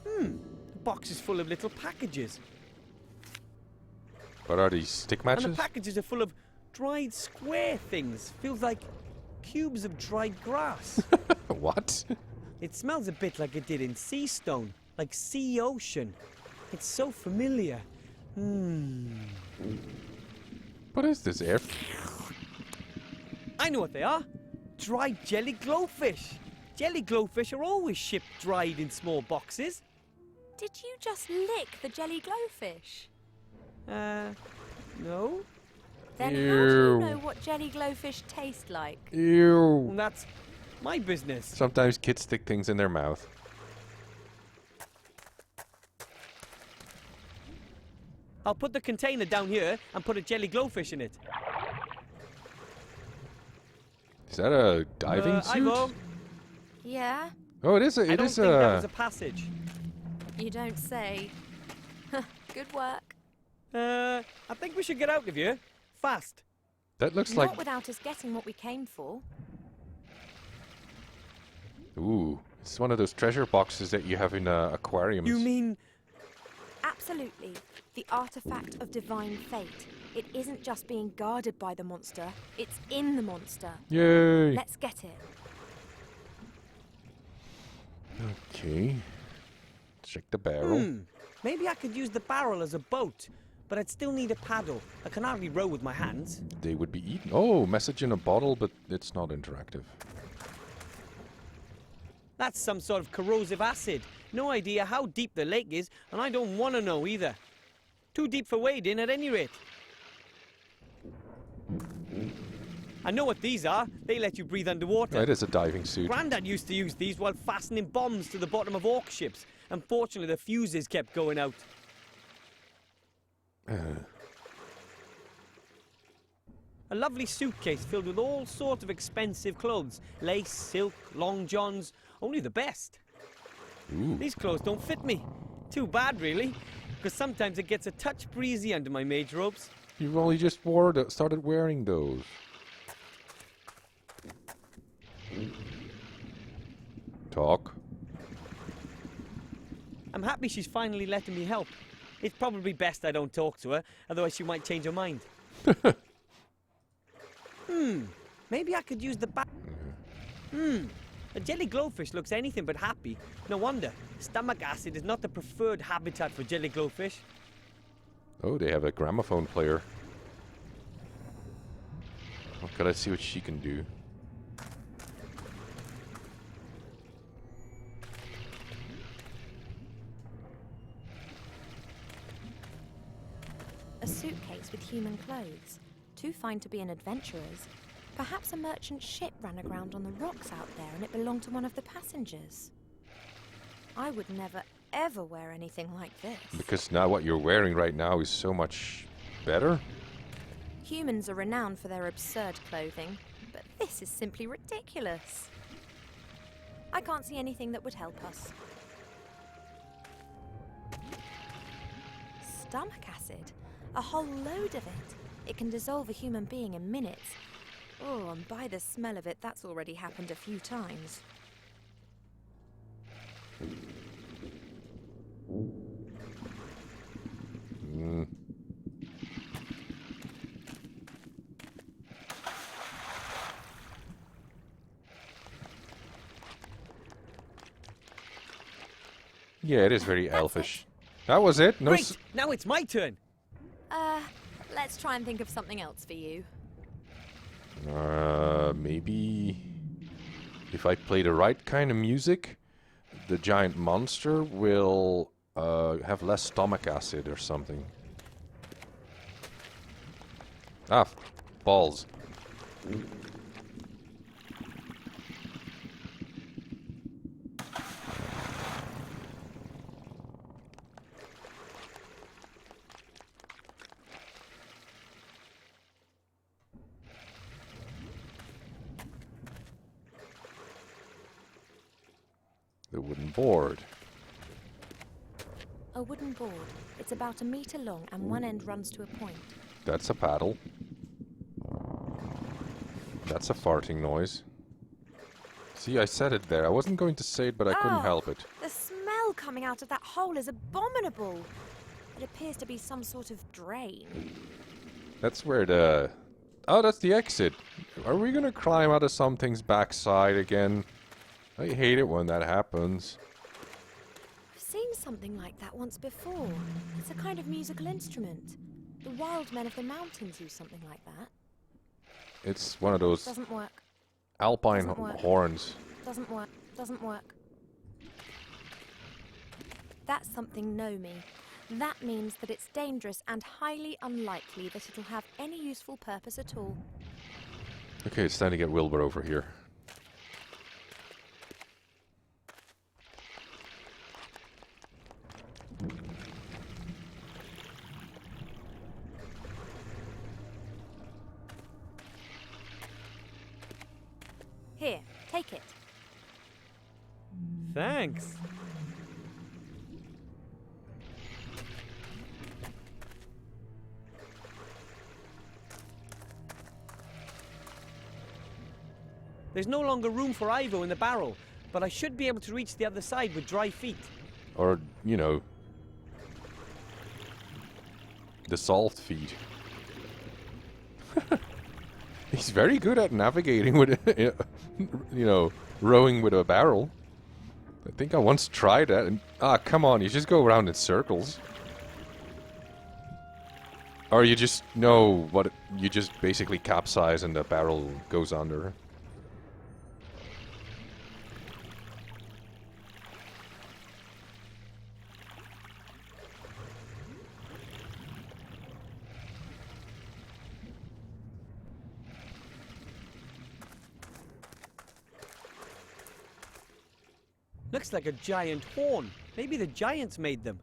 The box is full of little packages. What are these stick And matches? the packages are full of dried square things. Feels like cubes of dried grass. What? It smells a bit like it did in Sea Stone, like sea ocean. It's so familiar. What is this, air? I know what they are. Dried jelly glowfish. Jelly glowfish are always shipped dried in small boxes. Did you just lick the jelly glowfish? No? Then how do Ew. you know what jelly glowfish taste like? Ew. Well, that's my business. Sometimes kids stick things in their mouth. I'll put the container down here and put a jelly glowfish in it. Is that a diving suit? Ivo, Yeah? Oh, it is a. I It don't is think that a. was a passage. You don't say. Good work. I think we should get out of here. Fast. That looks Not like. without us getting what we came for. Ooh, it's one of those treasure boxes that you have in aquariums. You mean... Absolutely. The artifact of divine fate. It isn't just being guarded by the monster, it's in the monster. Yay! Let's get it. Okay. Check the barrel. Maybe I could use the barrel as a boat, but I'd still need a paddle. I can hardly row with my hands. They would be eaten. Oh, message in a bottle, but it's not interactive. That's some sort of corrosive acid. No idea how deep the lake is, and I don't want to know either. Too deep for wading at any rate. I know what these are. They let you breathe underwater. It is a diving suit. Grandad used to use these while fastening bombs to the bottom of orc ships. Unfortunately, the fuses kept going out. A lovely suitcase filled with all sorts of expensive clothes. Lace, silk, long johns, only the best. Ooh. These clothes don't fit me. Too bad, really, because sometimes it gets a touch breezy under my mage robes. You've only just started wearing those. Talk. I'm happy she's finally letting me help. It's probably best I don't talk to her, otherwise she might change her mind. Maybe I could use the A jelly glowfish looks anything but happy. No wonder. Stomach acid is not the preferred habitat for jelly glowfish. Oh, they have a gramophone player. Okay, let's see what she can do. A suitcase with human clothes. Too fine to be an adventurer's. Perhaps a merchant ship ran aground on the rocks out there and it belonged to one of the passengers. I would never, ever wear anything like this. Because now what you're wearing right now is so much better. Humans are renowned for their absurd clothing, but this is simply ridiculous. I can't see anything that would help us. Stomach acid? A whole load of it. It can dissolve a human being in minutes. Oh, and by the smell of it, that's already happened a few times. Yeah, it is very elfish. That was it. No. Great! Now it's my turn! Let's try and think of something else for you. Maybe if I play the right kind of music, the giant monster will have less stomach acid or something. Ah, balls. The wooden board. A wooden board. It's about 1 meter long and one end runs to a point. That's a paddle. That's a farting noise. See, I said it there. I wasn't going to say it, but I couldn't help it. The smell coming out of that hole is abominable. It appears to be some sort of drain. That's where the... Oh, that's the exit. Are we gonna climb out of something's backside again? I hate it when that happens. I've seen something like that once before. It's a kind of musical instrument. The wild men of the mountains use something like that. It's one of those Doesn't work. alpine Doesn't work. horns. Doesn't work. Doesn't work. That's something no-me. That means that it's dangerous and highly unlikely that it'll have any useful purpose at all. Okay, it's time to get Wilbur over here. Here, take it. Thanks. There's no longer room for Ivo in the barrel, but I should be able to reach the other side with dry feet. Or, you know, the salt feed. He's very good at navigating with, you know, rowing with a barrel. I think I once tried that and... Ah, come on, you just go around in circles. Or you just know what... You just basically capsize and the barrel goes under. Looks like a giant horn. Maybe the giants made them.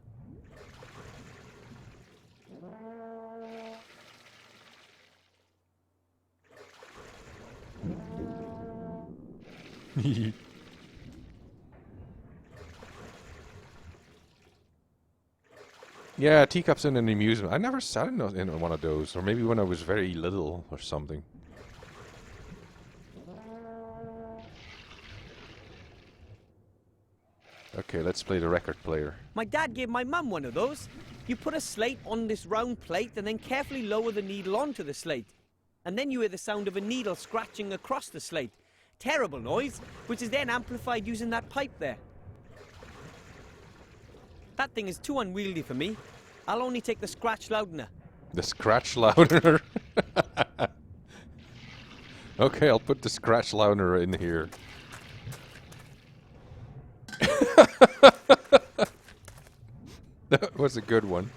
Yeah, teacups in an amusement. I never sat in one of those, or maybe when I was very little or something. Okay, let's play the record player. My dad gave my mum one of those. You put a slate on this round plate and then carefully lower the needle onto the slate. And then you hear the sound of a needle scratching across the slate. Terrible noise, which is then amplified using that pipe there. That thing is too unwieldy for me. I'll only take the scratch loudener. The scratch loudener? Okay, I'll put the scratch loudener in here. That was a good one.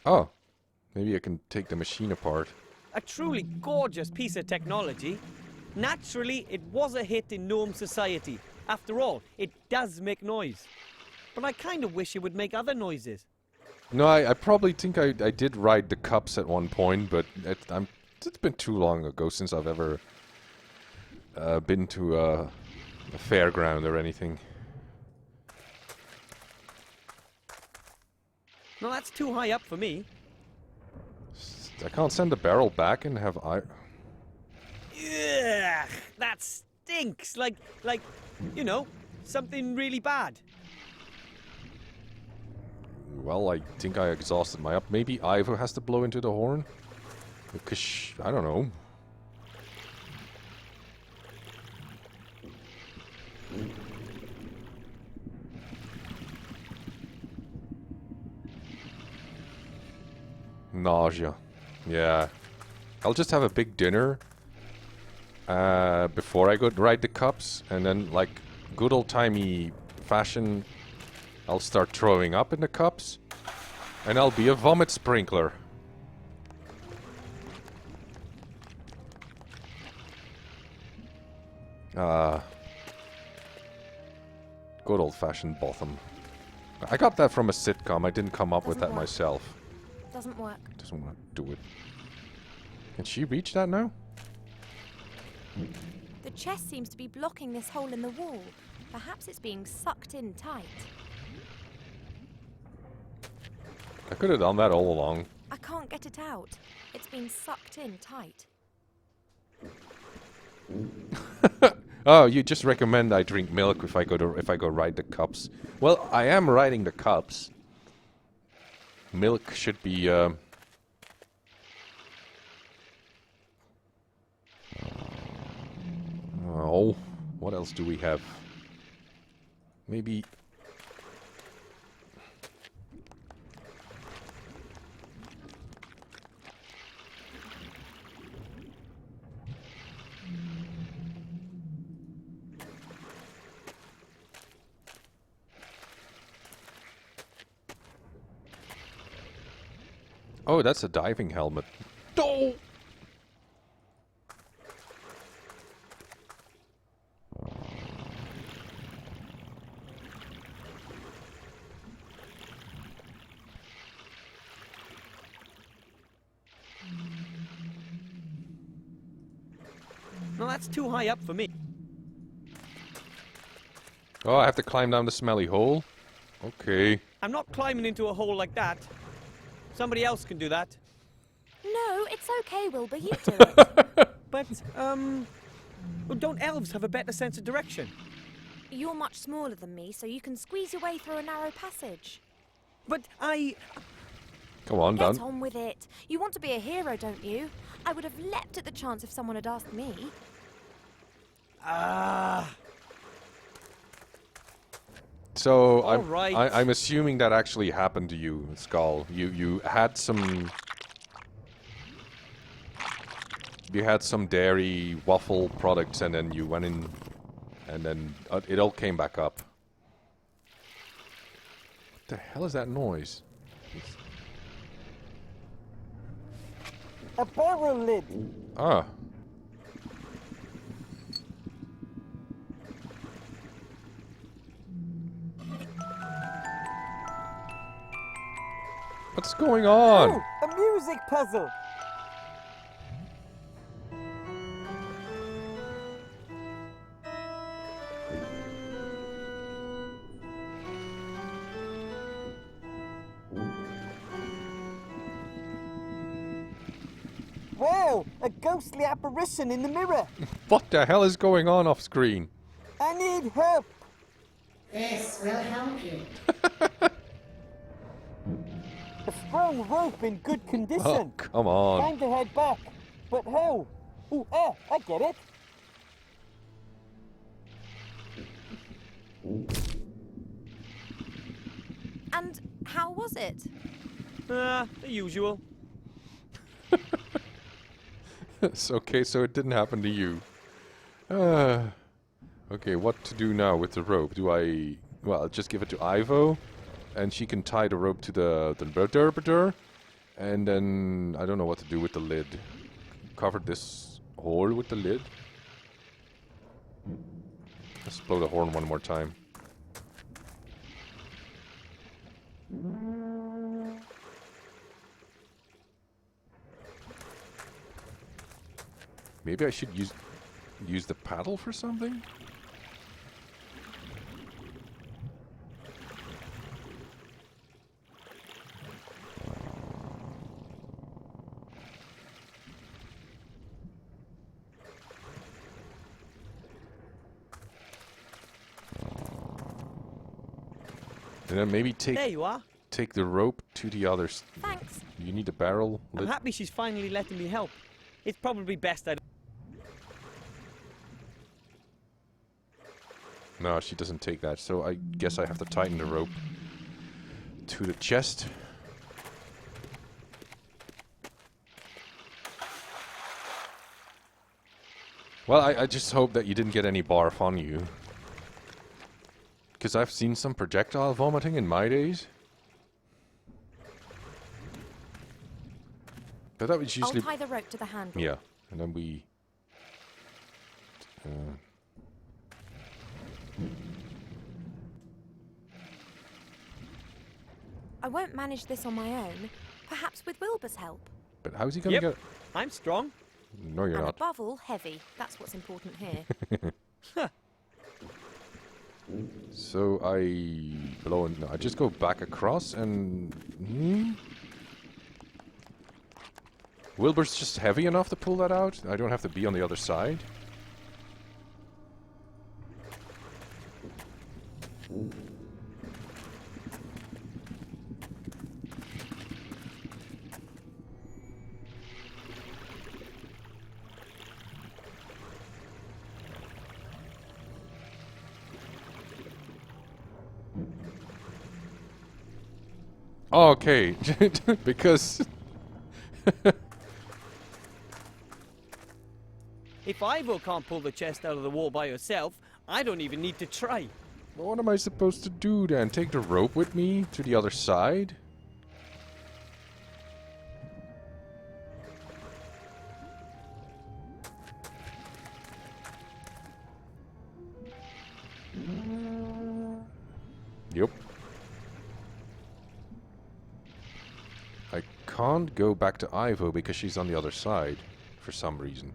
Oh, maybe I can take the machine apart. A truly gorgeous piece of technology. Naturally, it was a hit in gnome society. After all, it does make noise. But I kind of wish it would make other noises. No, I probably think I did ride the cups at one point, but it's been too long ago since I've ever been to a fairground or anything. No, that's too high up for me. I can't send the barrel back and have Ugh, that stinks. Like, you know, something really bad. Well, I think I exhausted my up. Maybe Ivo has to blow into the horn? Because, I don't know. Nausea. Yeah. I'll just have a big dinner before I go ride the cups, and then, like, good old-timey fashion, I'll start throwing up in the cups, and I'll be a vomit sprinkler. Good old-fashioned bottom. I got that from a sitcom. I didn't come up with that myself. Doesn't work. Doesn't want to do it. Can she reach that now? The chest seems to be blocking this hole in the wall. Perhaps it's being sucked in tight. I could have done that all along. I can't get it out. It's being sucked in tight. Oh, you just recommend I drink milk if I go ride the cups. Well, I am riding the cups. Milk should be oh, what else do we have? Maybe oh, that's a diving helmet. Oh! No, that's too high up for me. Oh, I have to climb down the smelly hole? Okay. I'm not climbing into a hole like that. Somebody else can do that. No, it's okay, Wilbur. You do it. But, well, don't elves have a better sense of direction? You're much smaller than me, so you can squeeze your way through a narrow passage. But Come on, Get Dan. on with it. You want to be a hero, don't you? I would have leapt at the chance if someone had asked me. So All right. I'm assuming that actually happened to you, Skull. You had some dairy waffle products, and then you went in, and then it all came back up. What the hell is that noise? A barrel lid. Ah. What's going on? Oh, a music puzzle. Wow, a ghostly apparition in the mirror. What the hell is going on off screen? I need help. This will help you. A strong rope in good condition. Oh, come on. Time to head back. But how? Ooh, I get it. And how was it? The usual. It's okay, so it didn't happen to you. Okay, what to do now with the rope? Do I... Well, I'll just give it to Ivo, and she can tie the rope to the interpreter, and then I don't know what to do with the lid. Cover this hole with the lid. Let's blow the horn one more time. Maybe I should use the paddle for something? And then maybe There you are. take the rope to the others. Thanks. You need a barrel I'm lid. happy she's finally letting me help. It's probably best I... No, she doesn't take that, so I guess I have to tighten the rope to the chest. Well, I just hope that you didn't get any barf on you. Because I've seen some projectile vomiting in my days. But that was usually... I'll tie the rope to the handle. Yeah, and then we... I won't manage this on my own. Perhaps with Wilbur's help. But how's he gonna Yep. get... I'm strong. No, you're And not. above all, heavy. That's what's important here. So I blow and I just go back across and Wilbur's just heavy enough to pull that out. I don't have to be on the other side. Okay, because If Ivo can't pull the chest out of the wall by herself, I don't even need to try. what am I supposed to do then? Take the rope with me to the other side? Yep. I can't go back to Ivo because she's on the other side for some reason.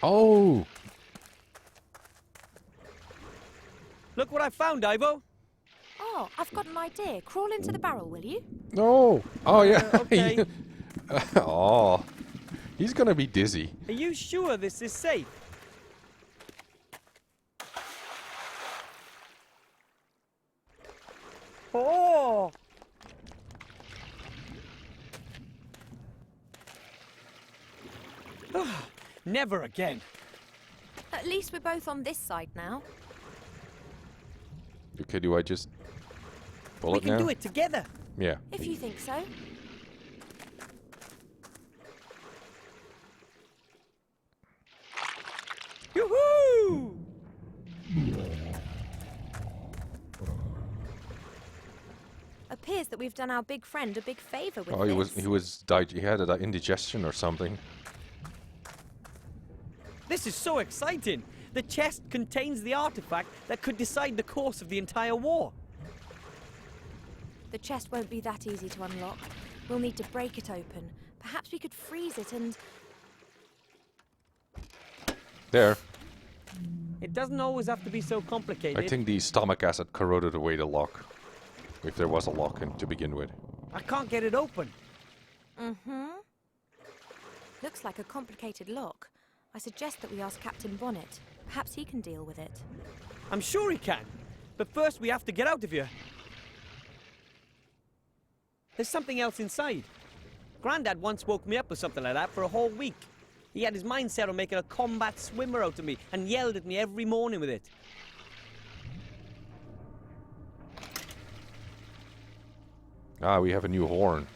Oh! Look what I found, Ivo. Oh, I've got an idea. Crawl into the barrel, will you? No! Oh, yeah. Okay. Oh. He's gonna be dizzy. Are you sure this is safe? Oh! Never again. At least we're both on this side now. Okay, do I just pull We it can now? do it together. Yeah. If you think so. Appears that we've done our big friend a big favour with Oh, this. he had an indigestion or something. This is so exciting! The chest contains the artifact that could decide the course of the entire war. The chest won't be that easy to unlock. We'll need to break it open. Perhaps we could freeze it and... There. It doesn't always have to be so complicated. I think the stomach acid corroded away the lock. If there was a lock to begin with. I can't get it open. Mm-hmm. Looks like a complicated lock. I suggest that we ask Captain Bonnet. Perhaps he can deal with it. I'm sure he can. But first we have to get out of here. There's something else inside. Grandad once woke me up with something like that for a whole week. He had his mind set on making a combat swimmer out of me and yelled at me every morning with it. Ah, we have a new horn.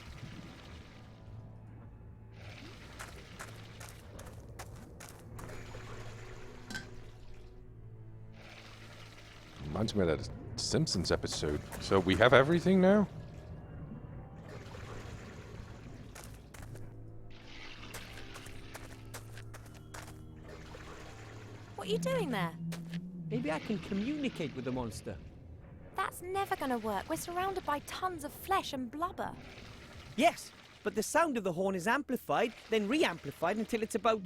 Reminds me of that Simpsons episode. So we have everything now? What are you doing there? Maybe I can communicate with the monster. That's never gonna work. We're surrounded by tons of flesh and blubber. Yes, but the sound of the horn is amplified, then re-amplified until it's about...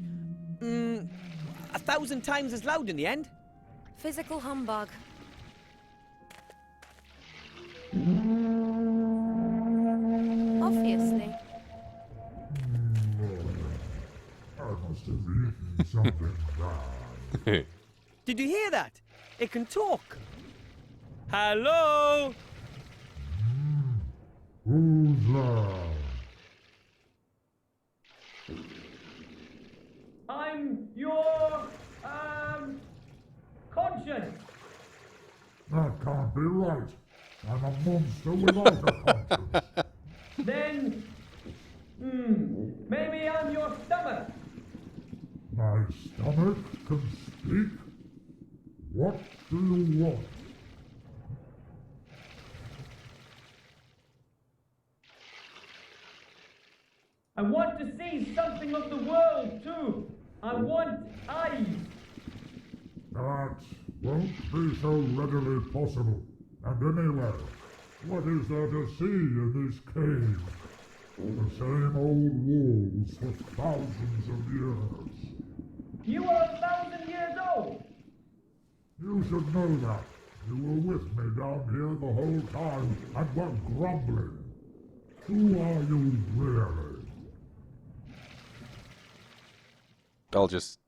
1,000 times as loud in the end. Physical humbug. Obviously. I must have eaten something bad. Did you hear that? It can talk. Hello? Who's there? I'm your, conscience. That can't be right. I'm a monster without a conscience. Then, maybe I'm your stomach. My stomach can speak? What do you want? I want to see something of the world, too. I want eyes. That won't be so readily possible. And anyway, what is there to see in this cave? The same old walls for thousands of years. You are 1,000 years old. You should know that. You were with me down here the whole time and were grumbling. Who are you really? I'll just...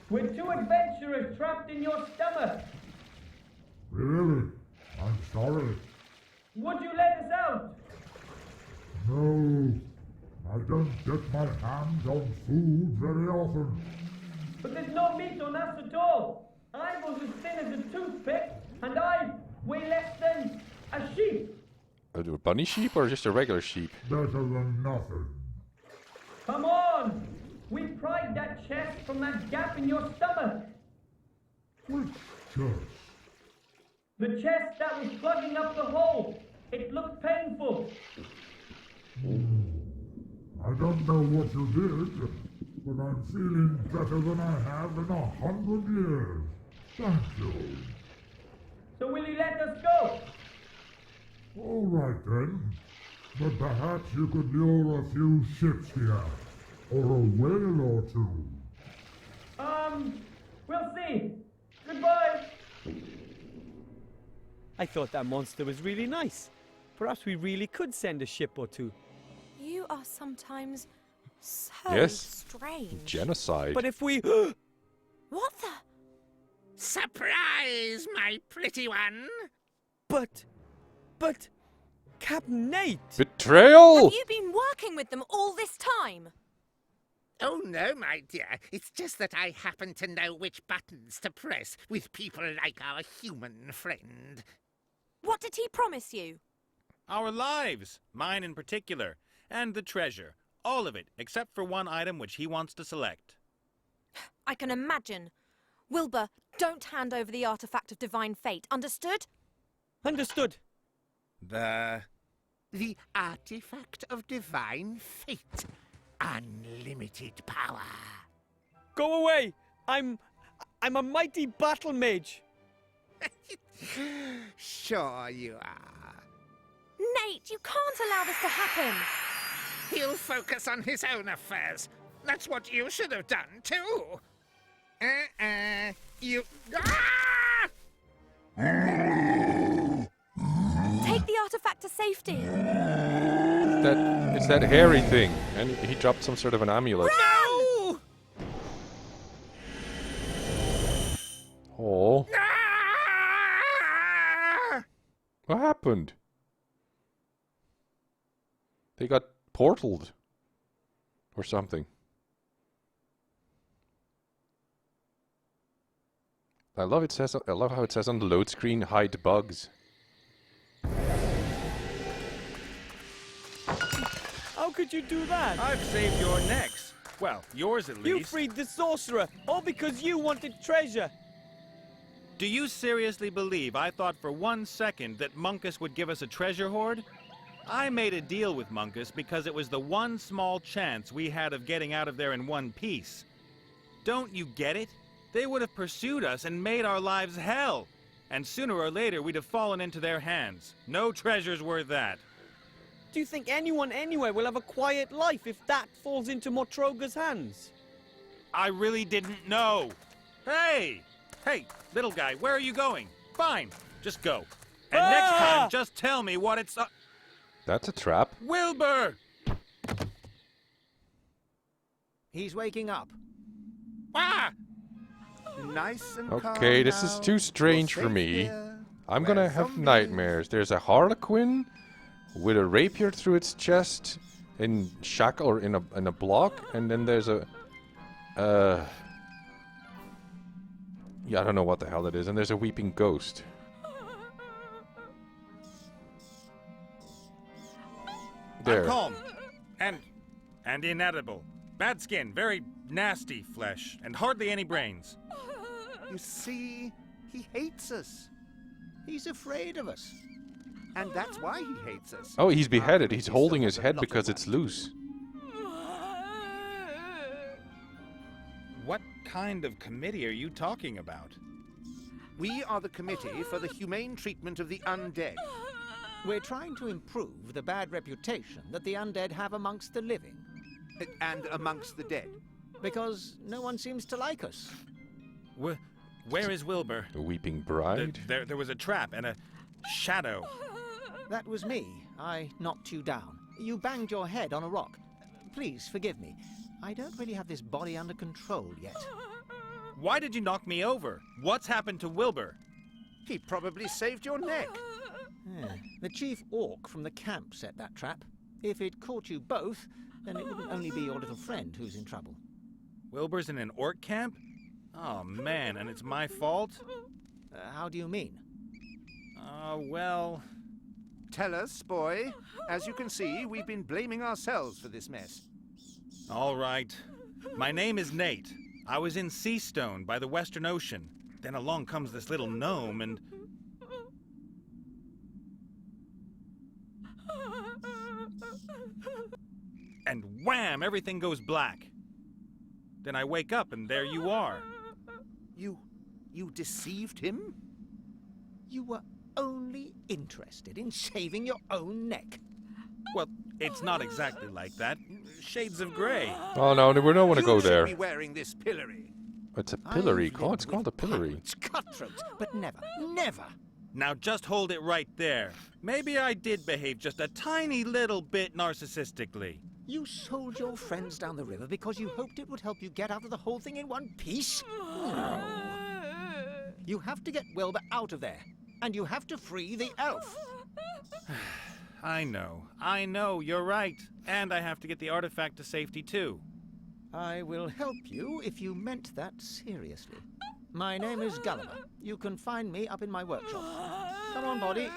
We're two adventurers trapped in your stomach. Really? I'm sorry. Would you let us out? No, I don't get my hands on food very often. But there's no meat on us at all. I was as thin as a toothpick, and I weigh less than a sheep. A bunny sheep or just a regular sheep? Better than nothing. Come on! We pried that chest from that gap in your stomach. Which chest? The chest that was plugging up the hole. It looked painful. I don't know what you did, but I'm feeling better than I have in 100 years. Thank you. So will you let us go? All right then. But perhaps you could lure a few ships here, or a whale or two. We'll see. Goodbye. I thought that monster was really nice. Perhaps we really could send a ship or two. You are sometimes so Yes. strange. Genocide. But if we... What the? Surprise, my pretty one! But... Captain Nate! Betrayal! Have you been working with them all this time? Oh no, my dear. It's just that I happen to know which buttons to press with people like our human friend. What did he promise you? Our lives, mine in particular, and the treasure. All of it, except for one item which he wants to select. I can imagine. Wilbur, don't hand over the artifact of divine fate. Understood? Understood. The artifact of divine fate. Unlimited power. Go away! I'm a mighty battle mage. Sure you are. Nate, you can't allow this to happen! He'll focus on his own affairs. That's what you should have done, too. You... Ah! Take the artifact to safety! It's that hairy thing. And he dropped some sort of an amulet. No! Oh. Ah! What happened? They got portaled. Or something. I love how it says on the load screen, hide bugs. How could you do that? I've saved your necks. Well, yours at least. You freed the sorcerer, all because you wanted treasure. Do you seriously believe I thought for 1 second that Munkus would give us a treasure hoard? I made a deal with Munkus because it was the one small chance we had of getting out of there in one piece. Don't you get it? They would have pursued us and made our lives hell. And sooner or later we'd have fallen into their hands. No treasure's worth that. Do you think anyone anywhere will have a quiet life if that falls into Motroga's hands? I really didn't know. Hey! Hey, little guy, where are you going? Fine, just go. And next time, just tell me what it's... That's a trap. Wilbur! He's waking up. Ah! Nice and calm Okay, this is now. too strange You're for safe me. here. I'm Where gonna have zombies- nightmares. There's a harlequin with a rapier through its chest in shackle or in a block, and then there's a yeah, I don't know what the hell it is, and there's a weeping ghost. There. I'm calm. And inedible. Bad skin, very nasty flesh, and hardly any brains. You see, he hates us. He's afraid of us. And that's why he hates us. Oh, he's beheaded. He's He holding still his has a head lot of because it's money. loose. What kind of committee are you talking about? We are the Committee for the Humane Treatment of the Undead. We're trying to improve the bad reputation that the undead have amongst the living. And amongst the dead. Because no one seems to like us. Where is Wilbur? The weeping bride. There was a trap and a shadow. That was me. I knocked you down. You banged your head on a rock. Please forgive me. I don't really have this body under control yet. Why did you knock me over? What's happened to Wilbur? He probably saved your neck. The chief orc from the camp set that trap. If it caught you both, then it wouldn't only be your little friend who's in trouble. Wilbur's in an orc camp? Oh man, and it's my fault? How do you mean? Well... Tell us, boy. As you can see, we've been blaming ourselves for this mess. All right. My name is Nate. I was in Seastone by the Western Ocean. Then along comes this little gnome and... And wham! Everything goes black. Then I wake up and there you are. You deceived him? You were only interested in saving your own neck. Well, it's not exactly like that. Shades of gray. Oh no, we don't want to go You should there. be wearing this pillory. It's a pillory. I've Oh, lived it's called a with pillory. pirates, cutthroats, but never. Now just hold it right there. Maybe I did behave just a tiny little bit narcissistically. You sold your friends down the river because you hoped it would help you get out of the whole thing in one piece? No. You have to get Wilbur out of there, and you have to free the elf. I know, you're right. And I have to get the artifact to safety too. I will help you if you meant that seriously. My name is Gulliver. You can find me up in my workshop. Come on, body.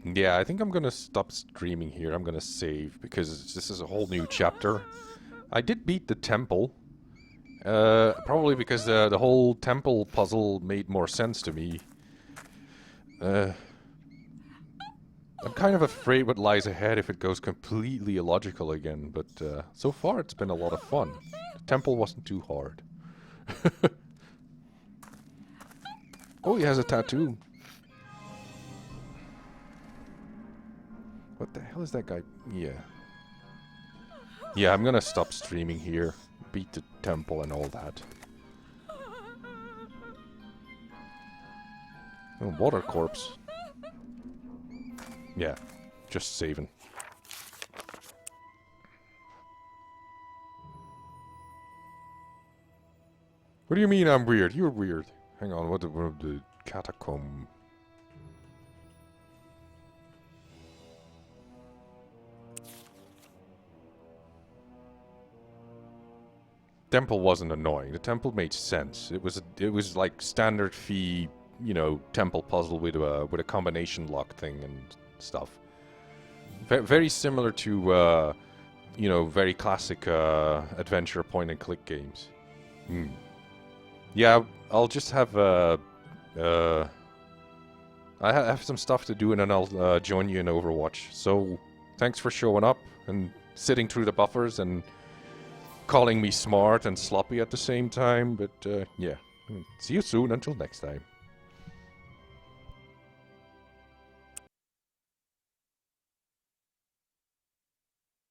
Yeah, I think I'm gonna stop streaming here. I'm gonna save because this is a whole new chapter. I did beat the temple, Probably because the whole temple puzzle made more sense to me. I'm kind of afraid what lies ahead if it goes completely illogical again, but so far it's been a lot of fun. The temple wasn't too hard. Oh, he has a tattoo. What the hell is that guy? Yeah. Yeah, I'm gonna stop streaming here. Beat the temple and all that. Oh, water corpse. Yeah, just saving. What do you mean I'm weird? You're weird. Hang on, what the catacomb? Temple wasn't annoying. The temple made sense. It was like standard fee, you know, temple puzzle with a combination lock thing and stuff. Very similar to you know, very classic adventure point and click games. Yeah, I'll just have I have some stuff to do and then I'll join you in Overwatch. So thanks for showing up and sitting through the buffers and calling me smart and sloppy at the same time. But yeah, see you soon. Until next time.